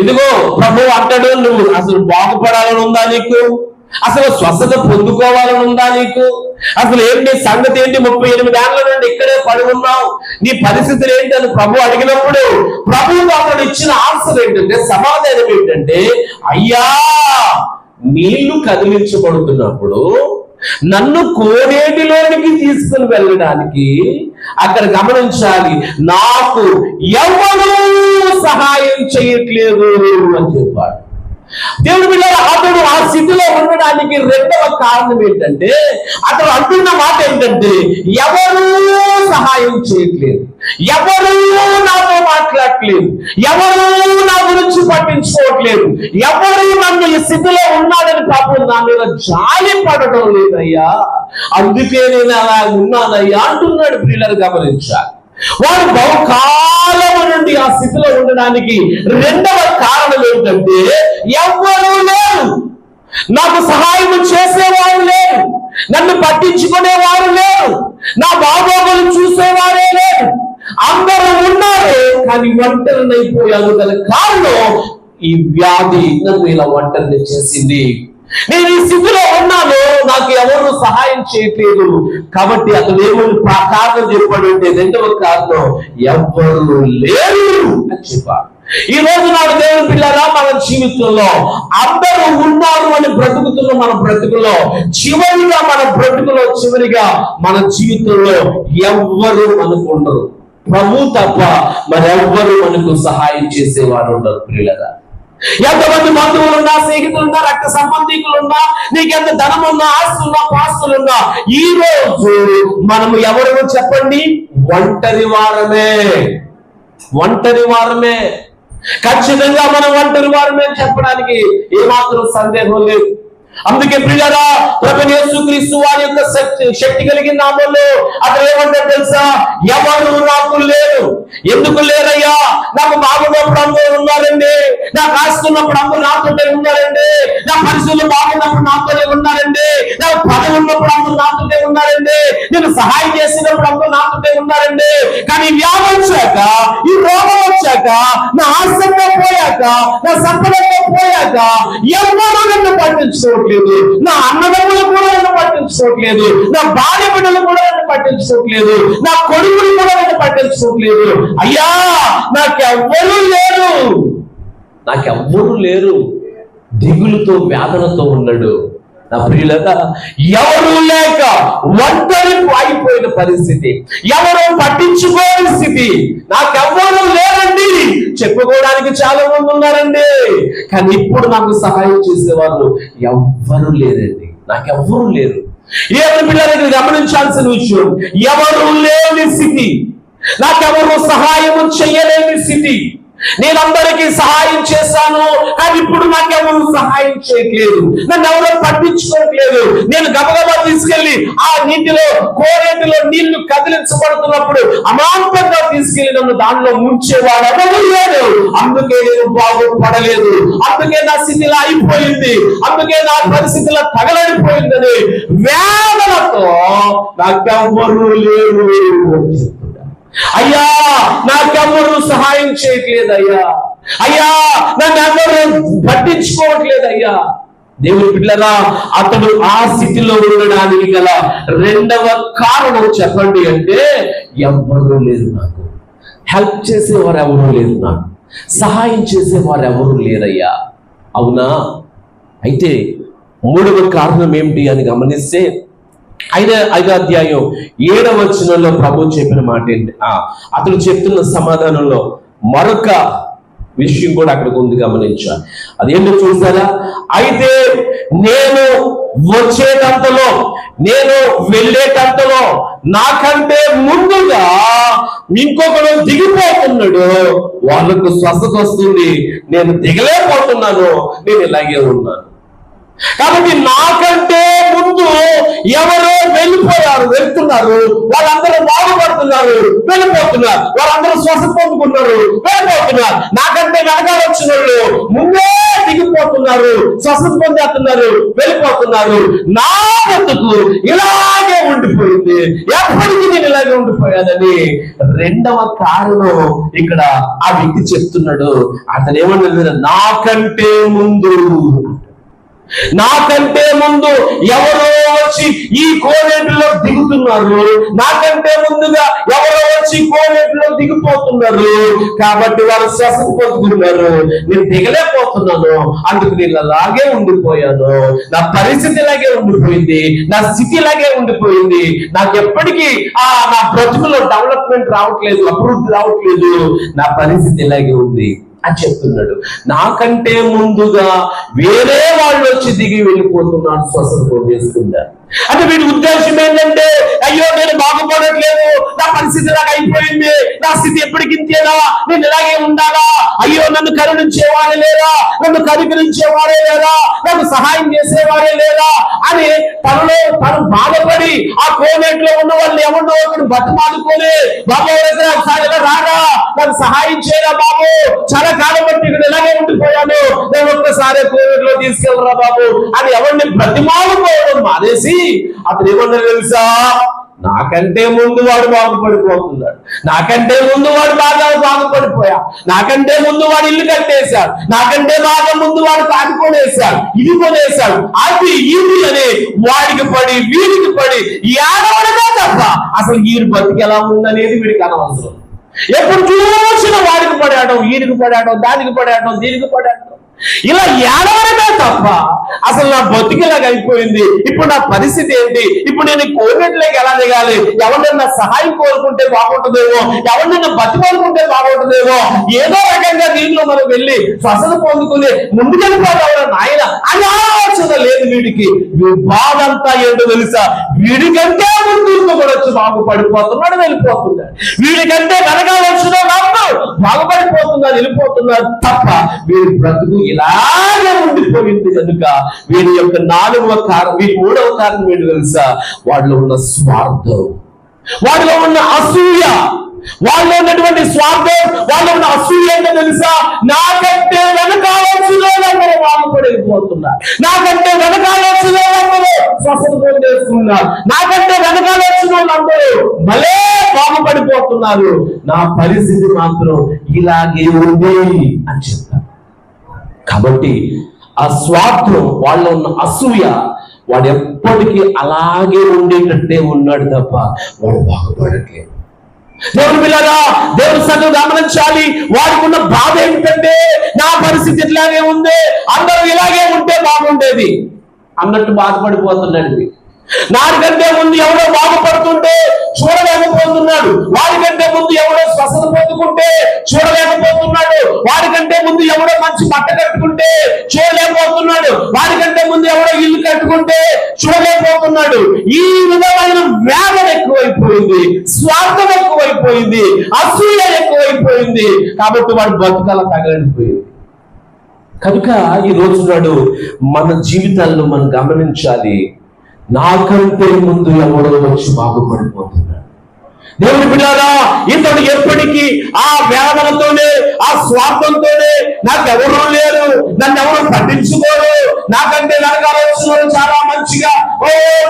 S1: ఇదిగో ప్రభు అంటాడు, నువ్వు అసలు బాగుపడాలని ఉందా నీకు? అసలు స్వస్థత పొందుకోవాలని ఉందా నీకు? అసలు ఏంటి సంగతి ఏంటి? 38 ఏండ్ల నుండి ఇక్కడే పడి ఉన్నావు, నీ పరిస్థితులు ఏంటి అని ప్రభు అడిగినప్పుడు ప్రభువు అతడు ఇచ్చిన ఆన్సర్ ఏంటంటే, సమాధానం ఏంటంటే, అయ్యా నీళ్లు కదిలించబడుతున్నప్పుడు నన్ను కోనేటిలోనికి తీసుకుని వెళ్ళడానికి అక్కడ గమనించాలి, నాకు ఎవరూ సహాయం చేయట్లేదు అని చెప్పాడు. దేవుడి బిడ్డలారా, అతడు ఆ స్థితిలో ఉండడానికి రెండవ కారణం ఏంటంటే, అతడు అంటున్న మాట ఏంటంటే, ఎవరూ సహాయం చేయట్లేదు, ఎవరూ నాతో మాట్లాడట్లేదు, ఎవరూ నా గురించి పట్టించుకోవట్లేదు, ఎవరు నన్ను ఈ స్థితిలో ఉన్నాడని పాపం నా మీద జాలి పడటం లేదయ్యా, అందుకే నేను అలా ఉన్నానయ్యా అంటున్నాడు. పిల్లలు గమనించాలి. వారు బహుకాలం నుండి ఆ స్థితిలో ఉండడానికి రెండవ కారణం ఏంటంటే, ఎవ్వరూ లేరు, నాకు సహాయం చేసేవారు లేరు, నన్ను పట్టించుకునేవారు లేరు, నా బాగోగులు చూసేవారే లేరు, అందరూ ఉన్నారు కానీ ఒంటరినైపోయాను. గల కారణం ఈ వ్యాధి నన్ను ఇలా ఒంటరిని చేసింది. నేను ఈ స్థితిలో ఉన్నాను, నాకు ఎవరు సహాయం చేయట్లేదు. కాబట్టి అతను ఏమని కారణం చెప్పాడు అంటే, రెండవ కారణం ఎవ్వరు లేరు అని చెప్పాడు. ఈ రోజు నాడు దేవుని పిల్లలా, మన జీవితంలో అందరూ ఉన్నారు అని బ్రతుకుతున్న మన బ్రతుకులో చివరిగా మన జీవితంలో ఎవ్వరు మనకు ఉండరు. ప్రభు తప్ప మరెవ్వరు మనకు సహాయం చేసేవారు ఉండరు. పిల్లలా, ఎంతమంది బంధువులున్నా, స్నేహితులున్నా, రక్త సంబంధికులున్నా, నీకెంత ధనం ఉన్నా, ఆస్తులున్నా, పాస్తులున్నా, ఈ రోజు మనము ఎవరు చెప్పండి? ఒంటరి వారమే. ఖచ్చితంగా మనం ఒంటరి వారమే చెప్పడానికి ఏమాత్రం సందేహం లేదు. అందుకే ప్రియులారా, ప్రభువైన యేసుక్రీస్తు వారి యొక్క శక్తి కలిగిన నామములో అతను ఏమంటాడు తెలుసా? ఎవరు నాకు లేరు. ఎందుకు లేరయ్యా? నాకు బాగున్నప్పుడు అందరూ ఉన్నారండి, నాకు ఆస్తున్నప్పుడు అందరూ నాతోనే ఉన్నారండి, నా పరిస్థితులు బాగున్నప్పుడు నాతోనే ఉన్నారండి, నాకు పదవి ఉన్నప్పుడు అందరూ నాతోనే ఉన్నారండి, నేను సహాయం చేసినప్పుడు అందరూ నాతోనే ఉన్నారండి. కానీ వ్యాధి వచ్చాక, ఈ రోగం వచ్చాక, నా ఆస్తంగా పోయాక, నా సంపదగా పోయాక ఎవరు నన్ను పట్టించుకోవట్లేదు. నా అన్నదమ్ములు కూడా నన్ను పట్టించుకోవట్లేదు, నా భార్య బిడ్డలు కూడా నన్ను పట్టించుకోవట్లేదు, నా కొడుకులు కూడా నన్ను పట్టించుకోవట్లేదు. అయ్యా, నాకెవ్వరూ లేరు. దిగులుతో, వేదనతో ఉన్నాడు. నా ప్రియులగా, ఎవరు లేక ఒంటరి అయిపోయిన పరిస్థితి, ఎవరు పట్టించుకోని స్థితి. నాకెవ్వరూ లేరండి, చెప్పుకోవడానికి చాలా మంది ఉన్నారండి, కానీ ఇప్పుడు నాకు సహాయం చేసేవారు ఎవ్వరూ లేరండి, నాకెవ్వరూ లేరు. ఏడు పిల్లలకి గమనించాల్సిన విషయం, ఎవరు లేని స్థితి, నాకెవరు సహాయం చేయలేని స్థితి. నేను అందరికీ సహాయం చేశాను, కానీ ఇప్పుడు నాకెవరు సహాయం చేయట్లేదు, నన్ను ఎవరో పట్టించుకోవట్లేదు. నేను గబగబా తీసుకెళ్లి ఆ కోరేటిలో నీళ్లు కదిలించబడుతున్నప్పుడు అమాంతంగా తీసుకెళ్లి నన్ను దానిలో ముంచేవాడు ఎవరు లేడు. అందుకే నేను బాగుపడలేదు, అందుకే నా స్థితిలో అయిపోయింది, అందుకే నా పరిస్థితిలో తగలడిపోయిందని వేదనతో నాకెవ్వరు లేరు. అయ్యా, నాకెవ్వరూ సహాయం చేయట్లేదు అయ్యా, నన్ను ఎవరు పట్టించుకోవట్లేదయ్యా. దేవుని బిడ్డలారా, అతడు ఆ స్థితిలో ఉండడానికి గల రెండవ కారణం చెప్పండి అంటే, ఎవ్వరూ లేరు నాకు, హెల్ప్ చేసేవారు ఎవరూ లేరు, నాకు సహాయం చేసేవారు ఎవరూ లేరయ్యా. అవునా? అయితే మూడవ కారణం ఏమిటి అని గమనిస్తే, 5వ అధ్యాయం 7వ వచనంలో ప్రభు చెప్పిన మాట ఏంటి? అతను చెప్తున్న సమాధానంలో మరొక విషయం కూడా అక్కడికి ఉంది, గమనించాలి. అదేంటో చూసారా? అయితే నేను వచ్చేటంతలో, నేను వెళ్ళేటంతలో నాకంటే ముందుగా ఇంకొకడు దిగిపోతున్నాడు, వాళ్ళకు స్వస్థత వస్తుంది, నేను దిగలేకపోతున్నాను, నేను ఇలాగే ఉన్నాను. కాబట్టి నాకంటే ముందు ఎవరో వెళ్తున్నారు, వాళ్ళందరూ బాగుపడుతున్నారు, వెళ్ళిపోతున్నారు, వాళ్ళందరూ స్వస్థత పొందుకున్నారు, వెళ్ళిపోతున్నారు. నాకంటే వెనకాల వచ్చిన వాళ్ళు ముందే దిగిపోతున్నారు, స్వస్థత పొందేస్తున్నారు, వెళ్ళిపోతున్నారు. నా బతుకు ఇలాగే ఉండిపోయింది, ఎప్పటికీ నేను ఇలాగే ఉండిపోయానని రెండవ కారణం ఇక్కడ ఆ వ్యక్తి చెప్తున్నాడు. అతను ఏమన్నాడు? నాకంటే ముందు ఎవరో వచ్చి ఈ కోనేటిలో దిగుతున్నారు, నాకంటే ముందుగా ఎవరో వచ్చి కోనేటిలో దిగిపోతున్నారు, కాబట్టి వారు స్వస్థత పొందుతున్నారు, నేను దిగలేకపోతున్నాను, అందుకు నేను అలాగే ఉండిపోయాను, నా పరిస్థితి ఇలాగే ఉండిపోయింది, నా స్థితి ఇలాగే ఉండిపోయింది, నాకు ఎప్పటికీ నా బ్రతుకులో డెవలప్మెంట్ రావట్లేదు, అభివృద్ధి రావట్లేదు, నా పరిస్థితి ఇలాగే ఉంది. అని చెప్తున్నాడు. నాకంటే ముందుగా వేరే వాళ్ళు వచ్చి దిగి వెళ్ళిపోతున్నాడు, స్వస్థత పొందేసుకున్నారు. అంటే వీడి ఉద్దేశం ఏంటంటే, అయ్యో నేను బాగుపడట్లేదు, నా పరిస్థితి ఇలాగ అయిపోయింది, నా స్థితి ఎప్పటికింతేనా, నేను ఇలాగే ఉండాలా, అయ్యో నన్ను కరుణించేవారే లేరా, నన్ను కనికరించేవారే లేరా, నన్ను సహాయం చేసేవారే లేరా అని తనలో తను బాధపడి ఆ కోనేట్లో ఉన్న వాళ్ళు ఎవరినో ఒకరు బతిమాలుకొని, బాబు ఒకసారి ఇలా రారా, నాకు సహాయం చేయరా బాబు, చాలా కాలం బట్టి ఇక్కడ ఇలాగే ఉండిపోయాను, నేను ఒక్కసారి కోనేట్లో తీసుకెళ్ళరా బాబు అని ఎవరిని బతిమాలుకోవడం మానేసి అతను ఏమన్నా తెలుసా, నాకంటే ముందు వాడు బాగుపడిపోతున్నాడు, నాకంటే ముందు వాడు బాగా బాగుపడిపోయా, నాకంటే ముందు వాడు ఇల్లు కట్టేశాడు, నాకంటే బాగా ముందు వాడు కాదు కొనేశాడు, ఇది కొనేశాడు, అది ఇది అని వాడికి పడి వీడికి పడి ఏడవడమే తప్ప అసలు వీడి బతికి ఎలా ఉందనేది వీడికి అనవసరం. ఎప్పుడు చూసిన వాడికి పడాడో, వీడికి పడాడో, దానికి పడాడో, దీనికి పడాడో, ఇలా ఏడవడమే తప్ప అసలు నా బతికిలాగా అయిపోయింది, ఇప్పుడు నా పరిస్థితి ఏంటి, ఇప్పుడు నేను కోవిడ్లోకి ఎలా దిగాలి, ఎవరినైనా సహాయం కోరుకుంటే బాగుంటుందేమో, ఎవరినైనా బతికోరుకుంటే బాగుంటుందేమో, ఏదో రకంగా దీనిలో మనం వెళ్ళి స్వస్థత పొందుకుని ముందుకెళ్ళిపోతాం నాయన అని ఆలోచన లేదు వీడికి. బాధ అంతా ఏంటో తెలుసా, వీడికంటే ముందు కూడా వచ్చి బాగుపడిపోతున్నాడు, వెళ్ళిపోతున్నాడు, వీడికంటే వెనకాల వచ్చిన బాగుపడిపోతున్నాడు, వెళ్ళిపోతున్నాడు తప్ప వీడి బ్రతుకు ఇలాగే ఉండిపోయింది. కనుక వీడి యొక్క 4వ కారణం, వీడి 3వ కారణం ఏంటో తెలుసా, వాడిలో ఉన్న స్వార్థం, వాడిలో ఉన్న అసూయ, వాళ్ళు ఉన్నటువంటి స్వార్థం, వాళ్ళు ఉన్న అసూయ ఏంటో తెలుసా, నాకంటే వెనకాలొచ్చిన వాళ్ళందరూ బాగుపడిపోతున్నారు, నాకంటే వెనకాలొచ్చిన వాళ్ళందరూ స్వస్థత పొందేస్తున్నారు, నాకంటే వెనకాలొచ్చిన వాళ్ళందరూ భలే బాగుపడిపోతున్నారు, నా పరిస్థితి మాత్రం ఇలాగే ఉంది అని చెప్తారు. కాబట్టి ఆ స్వార్థం, వాళ్ళలో ఉన్న అసూయ, వాడు ఎప్పటికీ అలాగే ఉండేటట్టే ఉన్నాడు తప్ప వాడు బాగుపడట్లేదు. దేవుని పిల్లగా దేవుని సంగతి గమనించాలి. వాడికి ఉన్న బాధ ఏమిటంటే, నా పరిస్థితి ఇట్లాగే ఉంది, అందరూ ఇలాగే ఉంటే బాగుండేది అన్నట్టు బాధపడిపోతున్నాడు. నాడికంటే ముందు ఎవడో బాగుపడుతుంటే చూడలేకపోతున్నాడు, వాడికంటే ముందు ఎవడో స్వస్థత పొందుకుంటే చూడలేకపోతున్నాడు, వాడికంటే ముందు ఎవడో మంచి బట్ట కట్టుకుంటే చూడలేకపోతున్నాడు, వాడికంటే ముందు ఎవడో ఇల్లు కట్టుకుంటే చూడలేకపోతున్నాడు. ఈ విధమైన వేదన ఎక్కువైపోయింది, స్వార్థం ఎక్కువైపోయింది, అసూయ ఎక్కువైపోయింది. కాబట్టి వాడు బతుకాల తగలడిపోయింది. కనుక ఈ రోజు నాడు మన జీవితాల్లో మనం గమనించాలి, నాకంటే ముందు ఎవడో వచ్చి బాగుపడిపోతున్నాడు. దేవుని పిల్లారా, ఇతడు ఎప్పటికీ ఆ వేదనతోనే, ఆ స్వార్థంతోనే, నాకెవరూ లేరు, నన్ను ఎవరు పట్టించుకోరు, నాకంటే వెనకాల వచ్చిన చాలా మంచిగా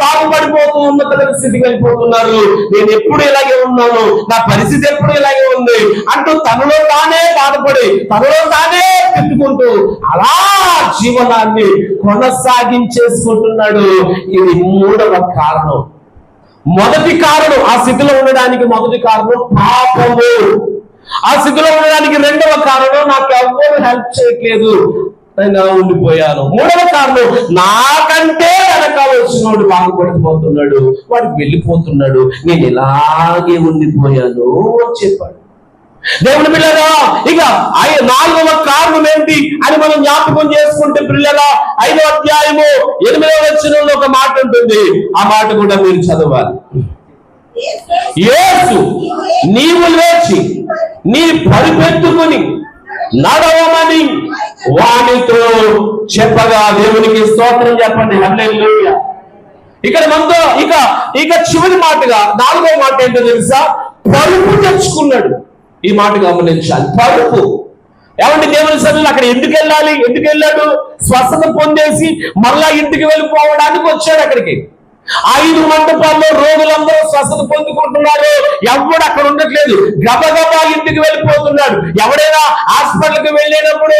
S1: బాగుపడిపోతూ ఉన్నత స్థితికి వెళ్ళిపోతున్నారు, నేను ఎప్పుడు ఇలాగే ఉన్నాను, నా పరిస్థితి ఎప్పుడు ఇలాగే ఉంది అంటూ తనలో తానే బాధపడి, తనలో తానే తిట్టుకుంటూ అలా జీవనాన్ని కొనసాగించేసుకుంటున్నాడు. ఇది 3వ కారణం. మొదటి కారణం, ఆ స్థితిలో ఉండడానికి మొదటి కారణం పాపము. ఆ స్థితిలో ఉండడానికి 2వ కారణం, నాకు ఎవ్వరు హెల్ప్ చేయట్లేదు, నేను ఉండిపోయాను. 3వ కారణం, నాకంటే వెనకాల వచ్చినోడు బాగుపడిపోతున్నాడు, వాడికి వెళ్ళిపోతున్నాడు, నేను ఇలాగే ఉండిపోయాను అని చెప్పాడు. దేవుని పిల్లగా, ఇక 4వ కారణం ఏంటి అని మనం జ్ఞాపకం చేసుకుంటే పిల్లగా 5వ అధ్యాయము 8వ వచనంలో ఒక మాట ఉంటుంది, ఆ మాట కూడా మీరు చదవాలి. యేసు నీవు లేచి నీ పరిపెత్తుకుని నడవమని వానితో చెప్పగా, దేవునికి స్తోత్రం చెప్పండి, హల్లెలూయా. ఇక్కడ మనతో ఇక చివరి మాటగా 4వ మాట ఏంటో తెలుసా, పరుపు తెచ్చుకున్నాడు. ఈ మాట గమనించాలి, పరుపు. ఏమంటే దేవుని సన్నిధిలో అక్కడ ఎందుకు వెళ్ళాడు? స్వస్థత పొందేసి మళ్ళా ఇంటికి వెళ్ళిపోవడానికి వచ్చాడు. అక్కడికి 5 మంటపాల్లో రోగులందరూ స్వస్థత పొందుకుంటున్నారు, ఎవడు అక్కడ ఉండట్లేదు, గబగబా ఇంటికి వెళ్ళిపోతున్నాడు. ఎవడైనా హాస్పిటల్కి వెళ్ళేటప్పుడు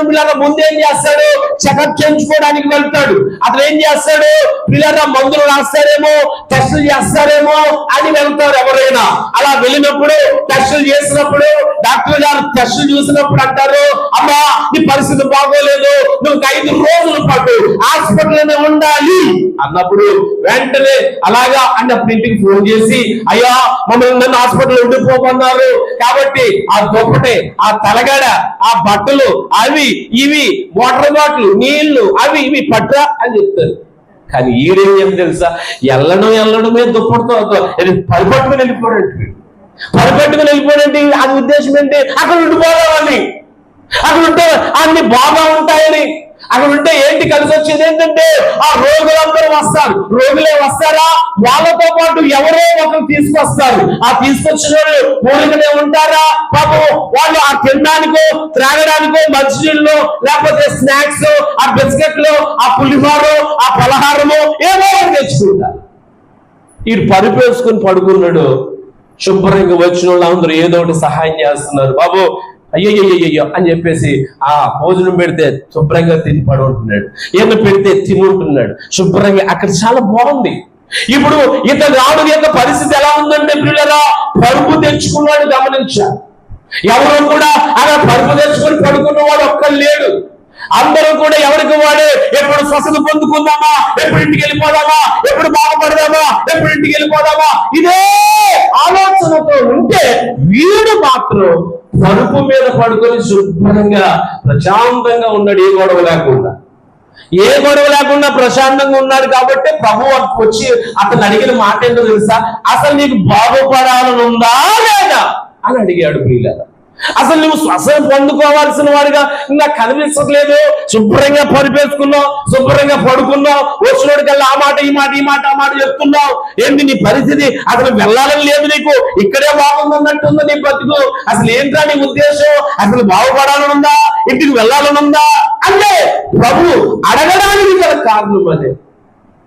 S1: పిల్లల ముందేం చేస్తాడు, చెకప్ చేయించుకోవడానికి వెళ్తాడు. అతను ఏం చేస్తాడు, పిల్లల మందులు రాస్తారేమో, టెస్టులు చేస్తారేమో అని వెళ్తారు. ఎవరైనా అలా వెళ్ళినప్పుడు టెస్టులు చేసినప్పుడు డాక్టర్ గారు టెస్టులు చూసినప్పుడు అంటారు, అమ్మా నీ పరిస్థితి బాగోలేదు, నువ్వు 5 రోజుల పాటు హాస్పిటల్లోనే ఉండాలి అన్నప్పుడు వెంటనే అలాగా అన్నప్పుడు ఇంటికి ఫోన్ చేసి, అయ్యా మమ్మల్ని నన్ను హాస్పిటల్ ఉండిపోమన్నారు కాబట్టి ఆ దుప్పటి, ఆ తలగడ, ఆ బట్టలు, అవి ఇవి, వాటర్ బాటిల్, నీళ్లు, అవి ఇవి పట్రా అని చెప్తారు. కానీ ఈడేం తెలుసా, వెళ్ళడమే దుప్పటితో పరిపట్టుకుని వెళ్ళిపోయాడు. పరిపెట్టుకుని వెళ్ళిపోయాడంటే అది ఉద్దేశం ఏంటి? అక్కడ ఉండిపోదామని, అక్కడ ఉంటే అన్ని బాగా ఉంటాయని. అక్కడ ఉంటే ఏంటి కలిసి వచ్చేది ఏంటంటే ఆ రోగులందరూ వస్తారు. రోగులే వస్తారా, వాళ్ళతో పాటు ఎవరో ఒకరు తీసుకొస్తారు. ఆ తీసుకొచ్చిన వాళ్ళు ఊరికనే ఉంటారా? పాపం వాళ్ళు ఆ తినడానికో త్రాగడానికో మంచినీళ్ళు, లేకపోతే స్నాక్స్, ఆ బిస్కెట్లు, ఆ పులిహోరో, ఆ పలహారమో ఏమో తెచ్చుకుంటారు. ఈ పరిపేసుకుని పడుకున్నాడు. శుభ్రంగా వచ్చిన వాళ్ళు అందరూ ఏదో ఒకటి సహాయం చేస్తున్నారు. బాబు అయ్యో అని చెప్పేసి ఆ భోజనం పెడితే శుభ్రంగా తిని పడుకుంటున్నాడు. ఏమో పెడితే తినుంటున్నాడు శుభ్రంగా. అక్కడ చాలా బాగుంది. ఇప్పుడు ఇతను రాడు యొక్క పరిస్థితి ఎలా ఉందంటే పిల్లరా, పరుపు తెచ్చుకున్నాడు. గమనించారు, ఎవరు కూడా అలా పరుపు తెచ్చుకొని పడుకున్నవాడు ఒక్కడు లేడు. అందరూ కూడా ఎవరికి వాడే ఎప్పుడు స్వస్థత పొందుకుందామా, ఎప్పుడు ఇంటికి వెళ్ళిపోదామా, ఎప్పుడు బాగుపడదామా, ఎప్పుడు ఇంటికి వెళ్ళిపోదామా, ఇదే ఆలోచనతో ఉంటే వీడు మాత్రం పరుపు మీద పడుకొని శుభ్రంగా ప్రశాంతంగా ఉన్నాడు. ఏ గొడవ లేకుండా ప్రశాంతంగా ఉన్నాడు. కాబట్టి ప్రభు వచ్చి అతను అడిగిన మాట ఏంటో తెలుసా? అసలు నీకు బాగుపడాలని ఉందా లేదా అని అడిగాడు. ప్రియులారా, అసలు నువ్వు శ్వాస పొందుకోవాల్సిన వాడిగా నాకు కనిపించట్లేదు. శుభ్రంగా పరిపేసుకున్నావు, శుభ్రంగా పడుకున్నావు, వచ్చినోడికల్లా ఆ మాట ఈ మాట ఈ మాట ఆ మాట చెప్తున్నావు. ఏంటి నీ పరిస్థితి? అసలు వెళ్ళాలని లేదు నీకు, ఇక్కడే బాగుందన్నట్టుంది నీ బతుకు. అసలు ఏంట్రా నీ ఉద్దేశం? అసలు బాగుపడాలని ఉందా, ఇంటికి వెళ్ళాలని ఉందా అంటే ప్రభు అడగడానికి గల కారణం అదే.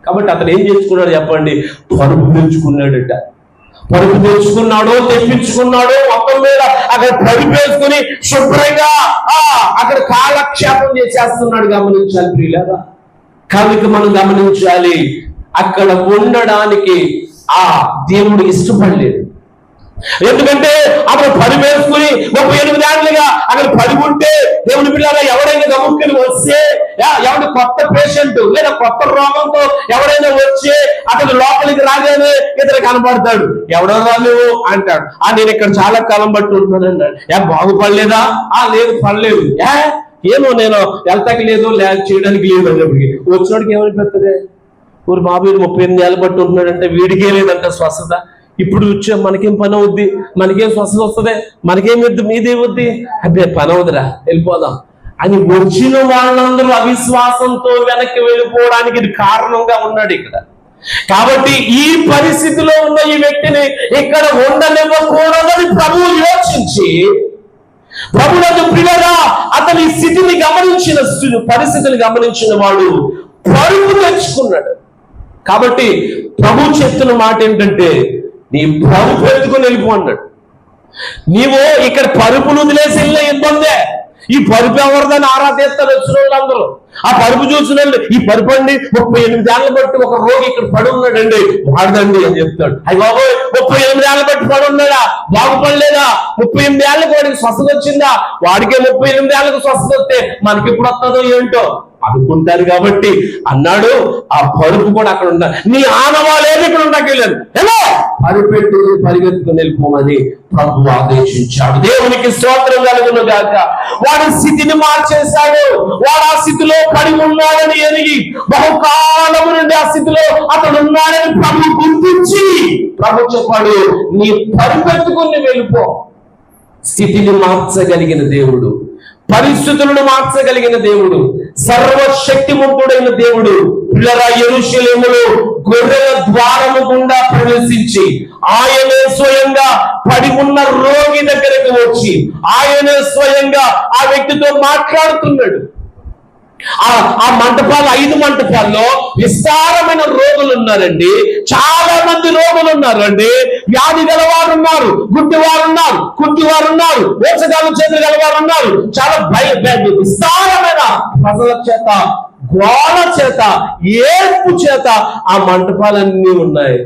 S1: కాబట్టి అతను ఏం చేసుకున్నాడు చెప్పండి? పరుపు తెచ్చుకున్నాడట. పరుపు తెచ్చుకున్నాడు, తెప్పించుకున్నాడు. మొత్తం మీద అక్కడ పరిపేసుకుని శుభ్రంగా అక్కడ కాలక్షేపం చేసేస్తున్నాడు. గమనించాలి ప్రియులారా. కాబట్టి మనం గమనించాలి, అక్కడ ఉండడానికి ఆ దేవుడు ఇష్టపడలేదు. ఎందుకంటే అక్కడ పరిపేసుకుని 38 ఏళ్ళుగా అక్కడ పడి ఉంటే దేవుని పిల్లరా, ఎవరైనా గమ్ముకుని వస్తే, ఎవరి కొత్త పేషెంట్ లేదా కొత్త రోగంతో ఎవరైనా వచ్చి అతను లోపలికి రాగానే ఇతను కనబడతాడు. ఎవడో రాలేవు అంటాడు. నేను ఇక్కడ చాలా కాలం బట్టి ఉంటున్నాను అన్నాడు. బాగుపడలేదా? లేదు పడలేదు. ఏమో నేను వెళ్తాకి లేదు, చేయడానికి లేదు అన్నప్పటికీ వచ్చినోడికి ఏమైపోతుంది? ఊరు బాబు 38 ఏళ్ళు బట్టి ఉంటున్నాడంటే వీడికే లేదంట స్వస్థత. ఇప్పుడు వచ్చా మనకేం పని అవుద్ది, మనకేం స్వస్థత వస్తుంది, మనకేం వద్దు, మీదే వద్ది, అదే పని అవుతురా వెళ్ళిపోదాం అని వచ్చిన వాళ్ళందరూ అవిశ్వాసంతో వెనక్కి వెళ్ళిపోవడానికి ఇది కారణంగా ఉన్నాడు ఇక్కడ. కాబట్టి ఈ పరిస్థితిలో ఉన్న ఈ వ్యక్తిని ఇక్కడ ఉండనివ్వకూడదని ప్రభువు యోచించి, ప్రభువులకు ప్రియులారా, అతని స్థితిని గమనించిన పరిస్థితిని గమనించిన వాడు పరుపు తెచ్చుకున్నాడు. కాబట్టి ప్రభు చెప్తున్న మాట ఏంటంటే, నీ పరుపు ఎత్తుకుని వెళ్ళిపో అన్నాడు. నీవు ఇక్కడ పరుపును వదిలేసి వెళ్ళే ఇబ్బందే. ఈ పరుపు ఎవరిదని ఆరాధిస్తారు వచ్చిన వాళ్ళందరూ. ఆ పరుపు చూసిన వాళ్ళు, ఈ పరుపు అండి 38 ఏళ్ళ బట్టి ఒక రోగి ఇక్కడ పడి ఉన్నాడండి, వాడదండి అని చెప్తాడు. అయ్యి బాబోయ్ 38 ఏళ్ళ బట్టి పడి ఉన్నాడా, బాగుపడలేదా? 38 ఏళ్ళకి వాడికి స్వస్థత వచ్చిందా? వాడికే 38 ఏళ్ళకి స్వస్థత వస్తే మనకి ఎప్పుడు వస్తుందో ఏంటో అనుకుంటారు. కాబట్టి అన్నాడు, ఆ పరుపు కూడా అక్కడ ఉండాలి. నీ ఆనవాళ్ళేది ఇక్కడ ఉండకెళ్ళాను, ఎలా పరిపెట్టు పరిగెత్తుకుని వెళ్ళిపోమని ప్రభు ఆదేశించాడు. దేవునికి స్తోత్రం కలుగును గాక. వాడి స్థితిని మార్చేశాడు. వాడు ఆ స్థితిలో పడి ఉన్నాడని ఎరిగి బహుకాలము నుండి ఆ స్థితిలో అతడు ఉన్నాడని ప్రభు గుర్తించి ప్రభు చెప్పాడు, నీ పరిపెట్టుకుని వెళ్ళిపో. స్థితిని మార్చగలిగిన దేవుడు, పరిస్థితులను మార్చగలిగిన దేవుడు, సర్వశక్తిమంతుడైన దేవుడు పిల్లరా యెరూషలేములో గొర్రెల ద్వారము గుండా ప్రవేశించి ఆయనే స్వయంగా పడి ఉన్న రోగి దగ్గరకు వచ్చి ఆయనే స్వయంగా ఆ వ్యక్తితో మాట్లాడుతున్నాడు. ఆ మంటపాలు 5 మంటపాల్లో విస్తారమైన రోగులు ఉన్నారండి. చాలా మంది రోగులు ఉన్నారండి. వ్యాధి గలవారు ఉన్నారు, గుడ్డివారు ఉన్నారు, కుంటివారు ఉన్నారు, మోసగాళ్ళు చేతులు గలవారు ఉన్నారు. చాలా విస్తారమైన ప్రజల చేత, గోళ చేత, ఏర్పు చేత ఆ మంటపాలన్నీ ఉన్నాయి.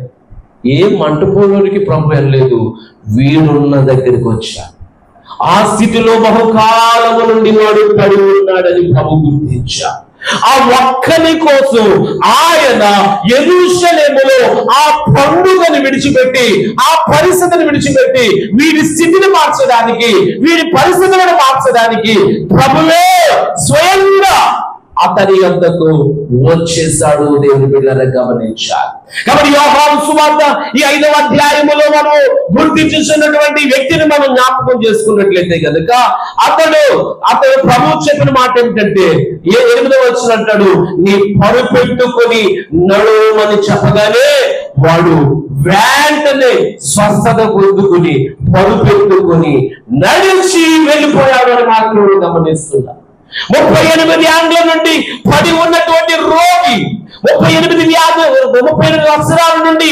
S1: ఏ మంటపంలోనికి ప్రభు వెళ్ళలేదు, వీడున్న దగ్గరికి వచ్చా. ఆ స్థితిలో బహుకాలము నుండి వాడు పడి ఉన్నాడని ప్రభు గుర్తించా. ఆ ఒక్కని కోసం ఆయన యెరూషలేములో ఆ పండుగను విడిచిపెట్టి, ఆ పరిస్థితిని విడిచిపెట్టి, వీడి స్థితిని మార్చడానికి, వీడి పరిస్థితులను మార్చడానికి ప్రభువే స్వయంగా అతని యొద్దకు వచ్చేసాడు. దేవుని బిడ్డలను గమనించాలి. కాబట్టి యోహాను సువార్త ఈ 5వ అధ్యాయములో మనం గుర్తించుతున్నటువంటి వ్యక్తిని మనం జ్ఞాపకం చేసుకున్నట్లయితే కనుక అతడు ప్రభువు చెప్పిన మాట ఏమిటంటే 8వ వచనం అంటాడు, నీ పరుపెట్టుకొని నడుమని చెప్పగానే వాడు వెంటనే స్వస్థత పొందుకుని పరుపెట్టుకొని నడిచి వెళ్ళిపోయాడు అని మాత్రం గమనిస్తున్నా. 38 ఏండ్ల నుండి పడి ఉన్నటువంటి రోగి, 38 సంవత్సరాల నుండి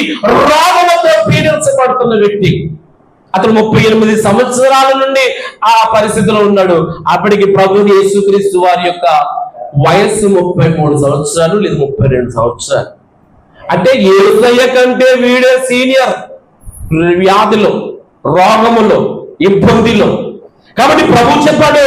S1: రోగంతో పీడించబడుతున్న వ్యక్తి, అతను 38 సంవత్సరాల నుండి ఆ పరిస్థితిలో ఉన్నాడు. అప్పటికి ప్రభు యేసుక్రీస్తు వారి యొక్క వయస్సు 33 సంవత్సరాలు లేదా 32 సంవత్సరాలు. అంటే యేసయ్య కంటే వీడే సీనియర్ వ్యాధిలో, రోగములో, ఇబ్బందిలో. కాబట్టి ప్రభు చెప్పాడు,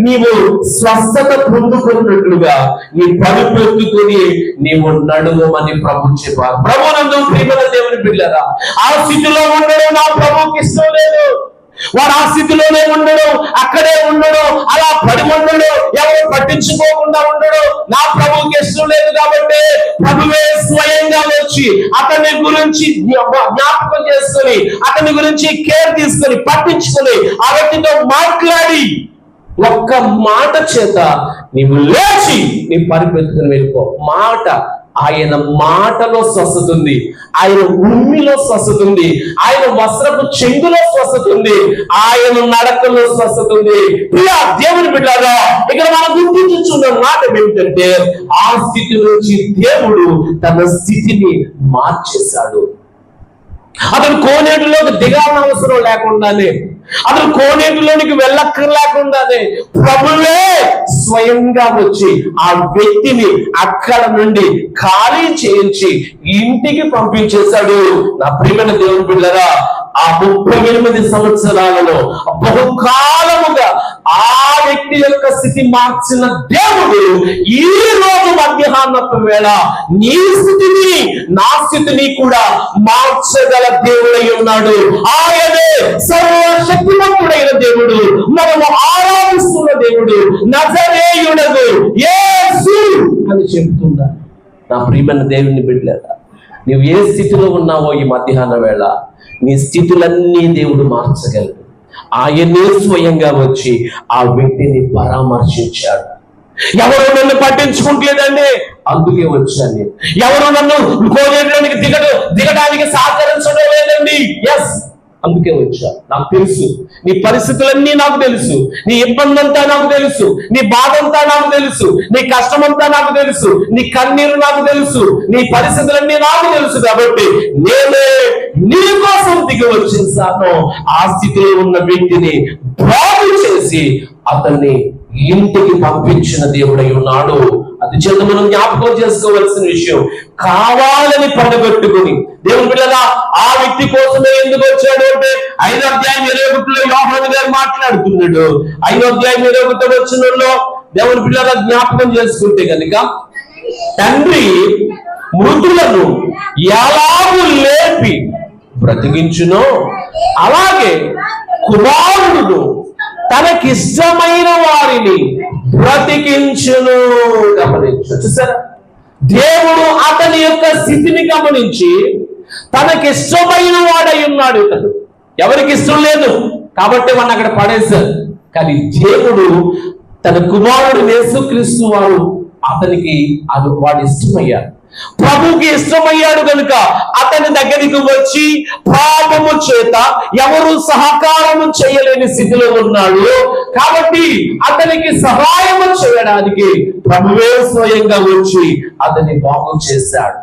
S1: నీవు స్వస్థత పొందుకున్నట్లుగా నీ పరుపెత్తుకుని నీవు నడుమని ప్రభు చెప్పారు. ప్రభునందు ప్రియమైన దేవుని బిడ్డలారా, ఆ స్థితిలో ఉండడం నా ప్రభువుకి ఇష్టం లేదు. వాడు ఆ స్థితిలోనే ఉండడు, అక్కడే ఉండడు, అలా పడి ఉండడు, ఎవరు పట్టించుకోకుండా ఉండడు, నా ప్రభువుకి ఇష్టం లేదు. కాబట్టి ప్రభువే స్వయంగా వచ్చి అతని గురించి జ్ఞాపకం చేసుకుని, అతని గురించి కేర్ తీసుకొని, పట్టించుకొని, ఆ వ్యక్తితో మాట్లాడి ఒక్క మాట చేత నీవు లేచి నీ పరిపెత్తుకుని వెళ్ళిపో. మాట, ఆయన మాటలో స్వస్థత ఉంది, ఆయన ఉమ్మిలో స్వస్థత ఉంది, ఆయన వస్త్రపు చెంగులో స్వస్థత ఉంది, ఆయన నడకలో స్వస్థత ఉంది. ప్రియా దేవుని బిడ్డలారా, ఇక్కడ మనం గుర్తించుచున్న మాట ఏమిటంటే ఆ స్థితి నుంచి దేవుడు తన స్థితిని మార్చేశాడు. అతను కోనేటిలోకి దిగాల్సిన అవసరం లేకుండానే, అతను కోనేటిలోనికి వెళ్ళక్కర్లేకుండానే ప్రభువే స్వయంగా వచ్చి ఆ వ్యక్తిని అక్కడ నుండి ఖాళీ చేయించి ఇంటికి పంపించేశాడు. నా ప్రియమైన దేవుని బిడ్డలారా, ఆ 38 సంవత్సరాలలో బహుకాలముగా ఆ వ్యక్తి యొక్క స్థితి మార్చిన దేవుడు ఈ రోజు మధ్యాహ్నపు వేళ నీ స్థితిని, నా స్థితిని కూడా మార్చగల దేవుడై ఉన్నాడు. ఆయనే సర్వశక్తిమంతుడైన దేవుడు, మనము ఆరాధిస్తున్న దేవుడు, నజరేయుడగు యేసు అని చెబుతున్నా. నా ప్రియమైన దేవుని బిడ్డలారా, నీవు ఏ స్థితిలో ఉన్నావో ఈ మధ్యాహ్న వేళ నీ స్థితులన్నీ దేవుడు మార్చగలడు. ఆయనే స్వయంగా వచ్చి ఆ వ్యక్తిని పరామర్శించాడు. ఎవరు నన్ను పట్టించుకుంటలేదండి, అందుకే వచ్చాను నేను. ఎవరు నన్ను కోనేటిలోనికి దిగడానికి సహకరించడం లేదండి, ఎస్ అందుకే వచ్చా. నాకు తెలుసు నీ పరిస్థితులన్నీ, నాకు తెలుసు నీ ఇబ్బంది అంతా, నాకు తెలుసు నీ బాధ అంతా, నాకు తెలుసు నీ కష్టం అంతా, నాకు తెలుసు నీ కన్నీరు, నాకు తెలుసు నీ పరిస్థితులన్నీ, నాకు తెలుసు. కాబట్టి నేనే నీ కోసం దిగి వచ్చేసాను. ఆ స్థితిలో ఉన్న వ్యక్తిని బాగు చేసి అతన్ని ఇంటికి పంపించిన దేవుడై ఉన్నాడు. అది చేత మనం జ్ఞాపకం చేసుకోవాల్సిన విషయం. కావాలని పడగొట్టుకుని దేవుని పిల్లగా ఆ వ్యక్తి కోసమే ఎందుకు వచ్చాడు అంటే 5వ అధ్యాయం 21లో యోహాను గారు మాట్లాడుతున్నాడు. 5వ అధ్యాయం 21 వచనంలో దేవుని పిల్లగా జ్ఞాపకం చేసుకుంటే కనుక, తండ్రి మృతులను ఎలాగూ లేపి బ్రతికించునో అలాగే కుమారుడు తనకిష్టమైన వారిని బ్రతికించును. గమనించు, చూసారా, దేవుడు అతని యొక్క స్థితిని గమనించి తనకిష్టమైన వాడై ఉన్నాడు. ఇతడు ఎవరికి ఇష్టం లేదు కాబట్టి వాడిని అక్కడ పడేశారు. కానీ దేవుడు తన కుమారుడు యేసుక్రీస్తు వారు అతనికి వాడు ఇష్టమయ్యాడు, ప్రభువుకి ఇష్టమయ్యాడు కనుక అతని దగ్గరికి వచ్చి పాపము చేత ఎవరు సహకారము చేయలేని స్థితిలో ఉన్నాడు. కాబట్టి అతనికి సహాయము చేయడానికి ప్రభువే స్వయంగా వచ్చి అతన్ని బాగు చేశాడు.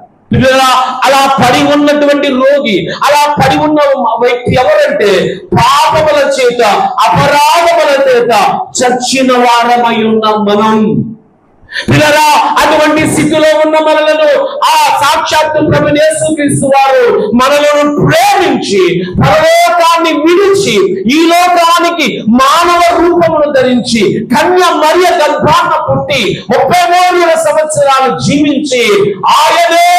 S1: అలా పడి ఉన్నటువంటి రోగి, అలా పడి ఉన్న వ్యక్తి ఎవరంటే పాపముల చేత, అపరాధముల చేత చచ్చిన వారమై ఉన్న మనం. పిల్లరా, అటువంటి స్థితిలో ఉన్న మనలను ఆ సాక్షాత్తు ప్రభువు యేసుక్రీస్తు వారు మనలను ప్రేమించి పరలోకాన్ని లోకాన్ని విడిచి ఈ లోకానికి మానవ రూపమును ధరించి కన్య మరియ గర్భాన పుట్టి 33 సంవత్సరాలు జీవించి ఆయనే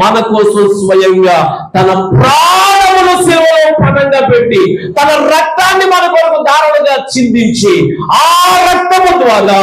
S1: మన కోసం స్వయంగా తన ప్రాణమును శిలువలో పణంగా పెట్టి తన రక్తాన్ని మన కొరకు ధారలుగా చిందించి ఆ రక్తము ద్వారా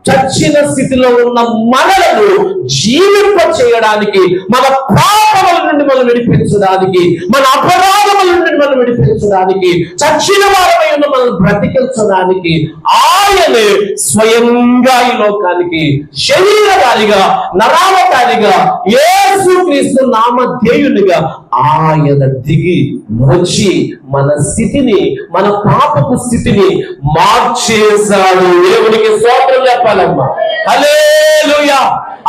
S1: చచ్చిన స్థితిలో ఉన్న మనలను జీవింప చేయడానికి, మన పాపముల నుండి మనం విడిపించడానికి, మన అపరాధముల నుండి మనం విడిపించడానికి, చచ్చిన వారమై ఉన్న మనం బ్రతికించడానికి ఆయనే స్వయంగా ఈ లోకానికి శరీరధారిగా నరావతారిగా యేసుక్రీస్తు నామధేయునిగా ఆయన దిగి వచ్చి మన స్థితిని, మన పాపపు స్థితిని మార్చేశాడు. దేవునికి స్తోత్రం చెప్పాలమ్మా. హల్లెలూయా.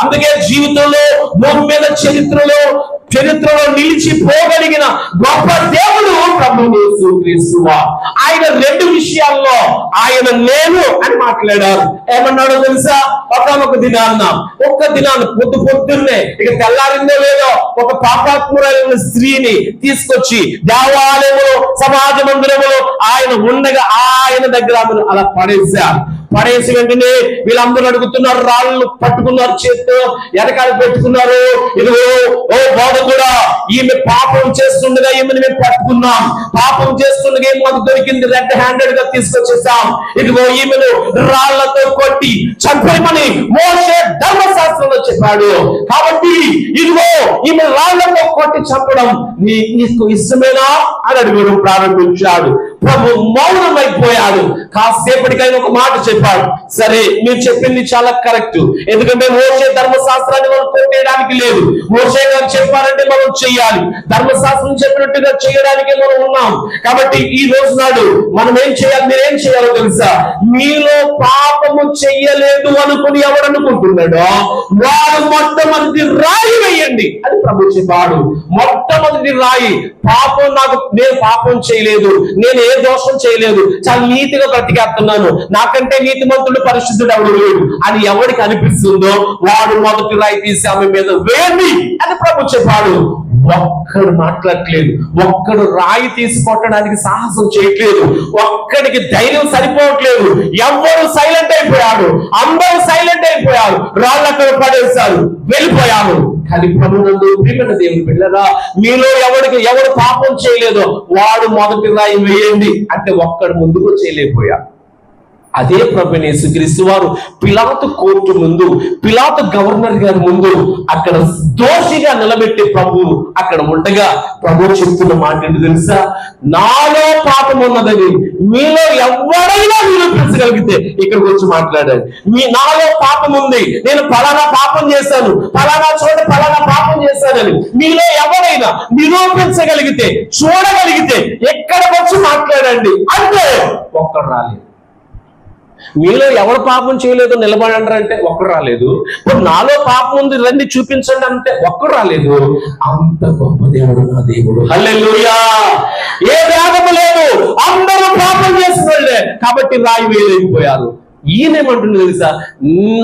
S1: అందుకే జీవితంలో, భూమి మీద చరిత్రలో నిలిచిపోగలిగిన గొప్ప దేవుడు ప్రభువు యేసుక్రీస్తు. ఆయన 2 విషయాల్లో ఆయన నేను అని మాట్లాడారు. ఏమన్నాడో తెలుసా? ఒక్క దినాన్న పొద్దున్నే ఇక తెల్లారిందో లేదో ఒక పాపాత్మురైన స్త్రీని తీసుకొచ్చి దేవాలయంలో, సమాజ మందిరములో ఆయన ఉండగా ఆయన దగ్గర ఆమెను అలా పడేసి వెంటనే వీళ్ళందరూ అడుగుతున్నారు, రాళ్ళు పట్టుకున్నారు, చేత్తో వెనకాల పెట్టుకున్నారు. ఇదిగో ఓ బోధకుడా, ఈమె పాపం చేస్తుండగా ఈమెను మేము పట్టుకున్నాం, పాపం చేస్తుండగా మాకు దొరికింది, రెడ్ హ్యాండెడ్ గా తీసుకొచ్చేసాం, ఇదిగో ఈమెను రాళ్లతో కొట్టి చంపేయమని మోషే ధర్మశాస్త్రంలో చెప్పాడు. కాబట్టి ఇదిగో ఈమె రాళ్లతో కొట్టి చంపడం నీకు ఇష్టమేనా అని అడగడం ప్రారంభించాడు. ప్రభు మౌనమైపోయాడు. కాసేపటికైనా ఒక మాట చెప్పాడు, సరే మీరు చెప్పింది చాలా కరెక్ట్, ఎందుకంటే మోషే ధర్మశాస్త్రాన్ని మనం కొట్టేయడానికి లేదు, మోషే గారు చెప్పారంటే మనం చెయ్యాలి, ధర్మశాస్త్రం చెప్పినట్టుగా చేయడానికి మనం ఉన్నాం. కాబట్టి ఈ రోజు నాడు మనం ఏం చేయాలి, మీరేం చేయాలో తెలుసా? మీలో పాపము చెయ్యలేదు అనుకుని ఎవడనుకుంటున్నాడో వాడు మొట్టమొదటి రాయి వేయండి అని ప్రభు చెప్పాడు. మొట్టమొదటి రాయి. నేను పాపం చేయలేదు, నేను ఏ దోషం చేయలేదు, చాలా నీతిగా బ్రతికేస్తున్నాను, నాకంటే నీతిమంతుడు పరిశుద్ధుడు ఎవడు లేడు అని ఎవరికి అనిపిస్తుందో వాడు మొదటి రాయి తీసి ఆమె మీద వేయండి అని ప్రభు చెప్పాడు. ఒక్కడు మాట్లాడట్లేదు, ఒక్కడు రాయి తీసి కొట్టడానికి సాహసం చేయట్లేదు, ఒక్కడికి ధైర్యం సరిపోవట్లేదు, ఎవరు సైలెంట్ అయిపోయాడు, అందరూ సైలెంట్ అయిపోయారు, రాళ్ళక్కడ పడేశారు, వెళ్ళిపోయారు. కానీ ప్రభునందు ప్రియమైన దేవుని బిడ్డలారా, మీలో ఎవడు పాపం చేయలేదో వాడు మొదటి రాయి వేయండి అంటే ఒక్కడు ముందుకు చేయలేకపోయాడు. అదే ప్రభువైన యేసుక్రీస్తు వారు పిలాతు కోర్టు ముందు, పిలాతు గవర్నర్ గారి ముందు అక్కడ దోషిగా నిలబెట్టే ప్రభు అక్కడ ఉండగా ప్రభు చెప్తున్న మాట ఏంటి తెలుసా? నాలో పాపం ఉన్నదని మీలో ఎవరైనా నిరూపించగలిగితే ఇక్కడికి వచ్చి మాట్లాడాలి. నాలో పాపం ఉంది, నేను ఫలానా పాపం చేశాను, ఫలానా చోట ఫలానా పాపం చేశానని మీలో ఎవరైనా నిరూపించగలిగితే, చూడగలిగితే ఎక్కడికి వచ్చి మాట్లాడండి అంటే ఒక్కడు రాలేదు. మీలో ఎవరు పాపం చేయలేదు నిలబడండి అంటే ఒక్కడు రాలేదు. ఇప్పుడు నాలో పాపం ఉంది రండి చూపించండి అంటే ఒక్కడు రాలేదు. అంత గొప్ప దేవుడు నా దేవుడు. హల్లెలూయా. ఏ భేదము లేదు, అందరూ పాపం చేసిన వాళ్ళే, కాబట్టి రాయి వేయలేకపోయారు. ఈయనేమంటుంది తెలుసా?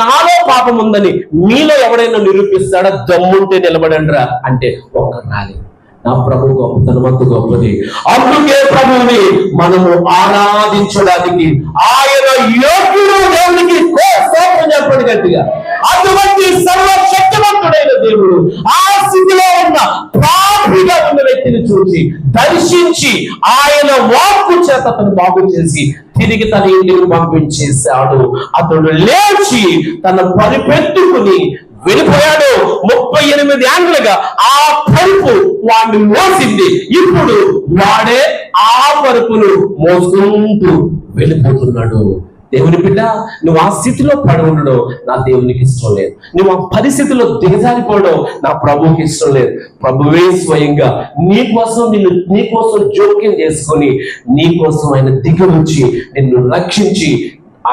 S1: నాలో పాపం ఉందని మీలో ఎవడైనా నిరూపిస్తాడా? దమ్ముంటే నిలబడండి రా అంటే ఒక్కడు రాలేదు. నా ప్రభు గొప్పతనం అంత గొప్పది. అందుకే ప్రభువుని మనము ఆరాధించడానికి ఆయన యోగ్యుడు. దేవునికి స్తోత్రం చెప్పండి గట్టిగా. అటువంటి సర్వశక్తివంతుడైన దేవుడు ఆ స్థితిలో ఉన్న పాపిగా ఉన్న వ్యక్తిని చూసి దర్శించి ఆయన వాక్కు చేత అతను బాగు చేసి తిరిగి తన ఇంటికి పంపించేశాడు. అతడు లేచి తన పరిపెట్టుకుని వెళ్ళిపోయాడు. 38 ఏళ్ళుగా ఆ పరుపు వాడిని మోసింది. ఇప్పుడు వాడే ఆ పరుపును మోసుకుంటూ వెళ్ళిపోతున్నాడు. దేవుని బిడ్డ, నువ్వు ఆ స్థితిలో పడి ఉండడం నా దేవునికి ఇష్టం లేదు. నువ్వు ఆ పరిస్థితిలో దిగజారిపోవడం నా ప్రభువుకి ఇష్టం లేదు. ప్రభువే స్వయంగా నీకోసం జోక్యం చేసుకొని నీకోసం ఆయన దిగి వచ్చి నిన్ను రక్షించి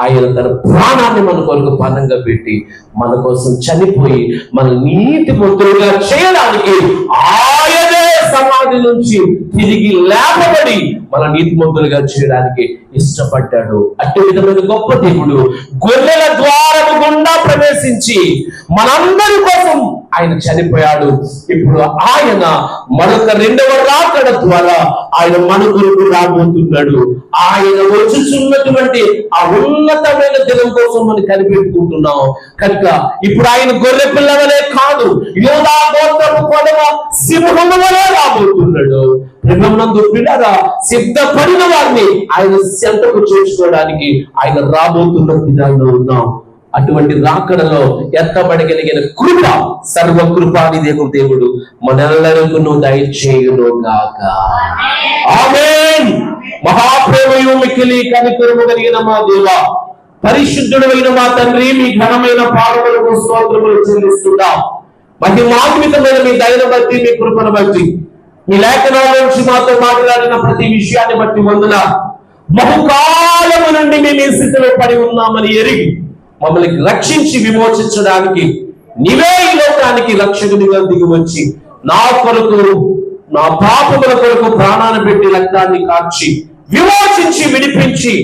S1: ఆయన తన ప్రాణాన్ని మన కొరకు పణంగా పెట్టి మన కోసం చనిపోయి మన నీతిమంతులుగా చేయడానికి ఆయనే సమాధి నుంచి తిరిగి లేపబడి మన నీతిమంతులుగా చేయడానికి ఇష్టపడ్డాడు. అట్టి విధమైన గొప్ప దేవుడు గొర్రెల ద్వారా ద్వారము గుండా ప్రవేశించి మనందరి కోసం ఆయన చనిపోయాడు. ఇప్పుడు ఆయన మరొక రెండవ రాకడ ద్వారా ఆయన మన కొరకు రాబోతున్నాడు. ఆయన వచ్చుచున్నటువంటి ఆ ఉన్నతమైన దినం కోసం మనం కనిపెట్టుకుంటున్నాం కనుక ఇప్పుడు ఆయన గొర్రె పిల్లవలే కాదు, యోధా గోత్రపు కొడవ సింహము వలె రాబోతున్నాడు. ప్రేమనందు పిల్లరా, సిద్ధపడిన వారిని ఆయన చెంతకు చేర్చుకోవడానికి ఆయన రాబోతున్న దినాల్లో ఉన్నాం. అటువంటి రాకడలో ఎత్తబడగలిగిన కృప, సర్వ కృపానిదేవు దేవుడు మనందరికీ దయచేయును గాక. ఆమేన్. మహాప్రేమయు మిక్కిలి కనికరము కలిగిన మా దేవా, పరిశుద్ధుడైన మా తండ్రి, మీ ఘనమైన పాదములకు స్తోత్రములు చెల్లిస్తున్నాం. మహిమాన్వితమైన మీ దయను బట్టి, మీ కృపను బట్టి, మీ లేఖనాల నుంచి మాతో మాట్లాడిన ప్రతి విషయాన్ని బట్టి వందనాలు. బహుకాలము నుండి మేము ఈ స్థితిలో పడి ఉన్నామని ఎరిగి మమ్మల్ని రక్షించి విమోచించడానికి నీవే ఈ లోకానికి రక్షకునిగా దిగి వచ్చి నా కొరకు, నా పాపముల కొరకు ప్రాణాన్ని పెట్టి రక్తాన్ని కార్చి విమోచించి విడిపించి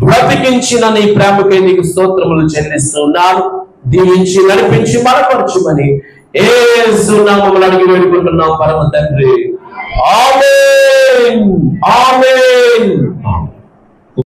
S1: బ్రతికించిన నీ ప్రేమకై నీకు స్తోత్రములు చెల్లిస్తున్నాను. దీవించి నడిపించి బలపరచుమని యేసు నామములో అడిగి వేడుకుంటున్నాం పరమ తండ్రి. ఆమేన్. ఆమేన్.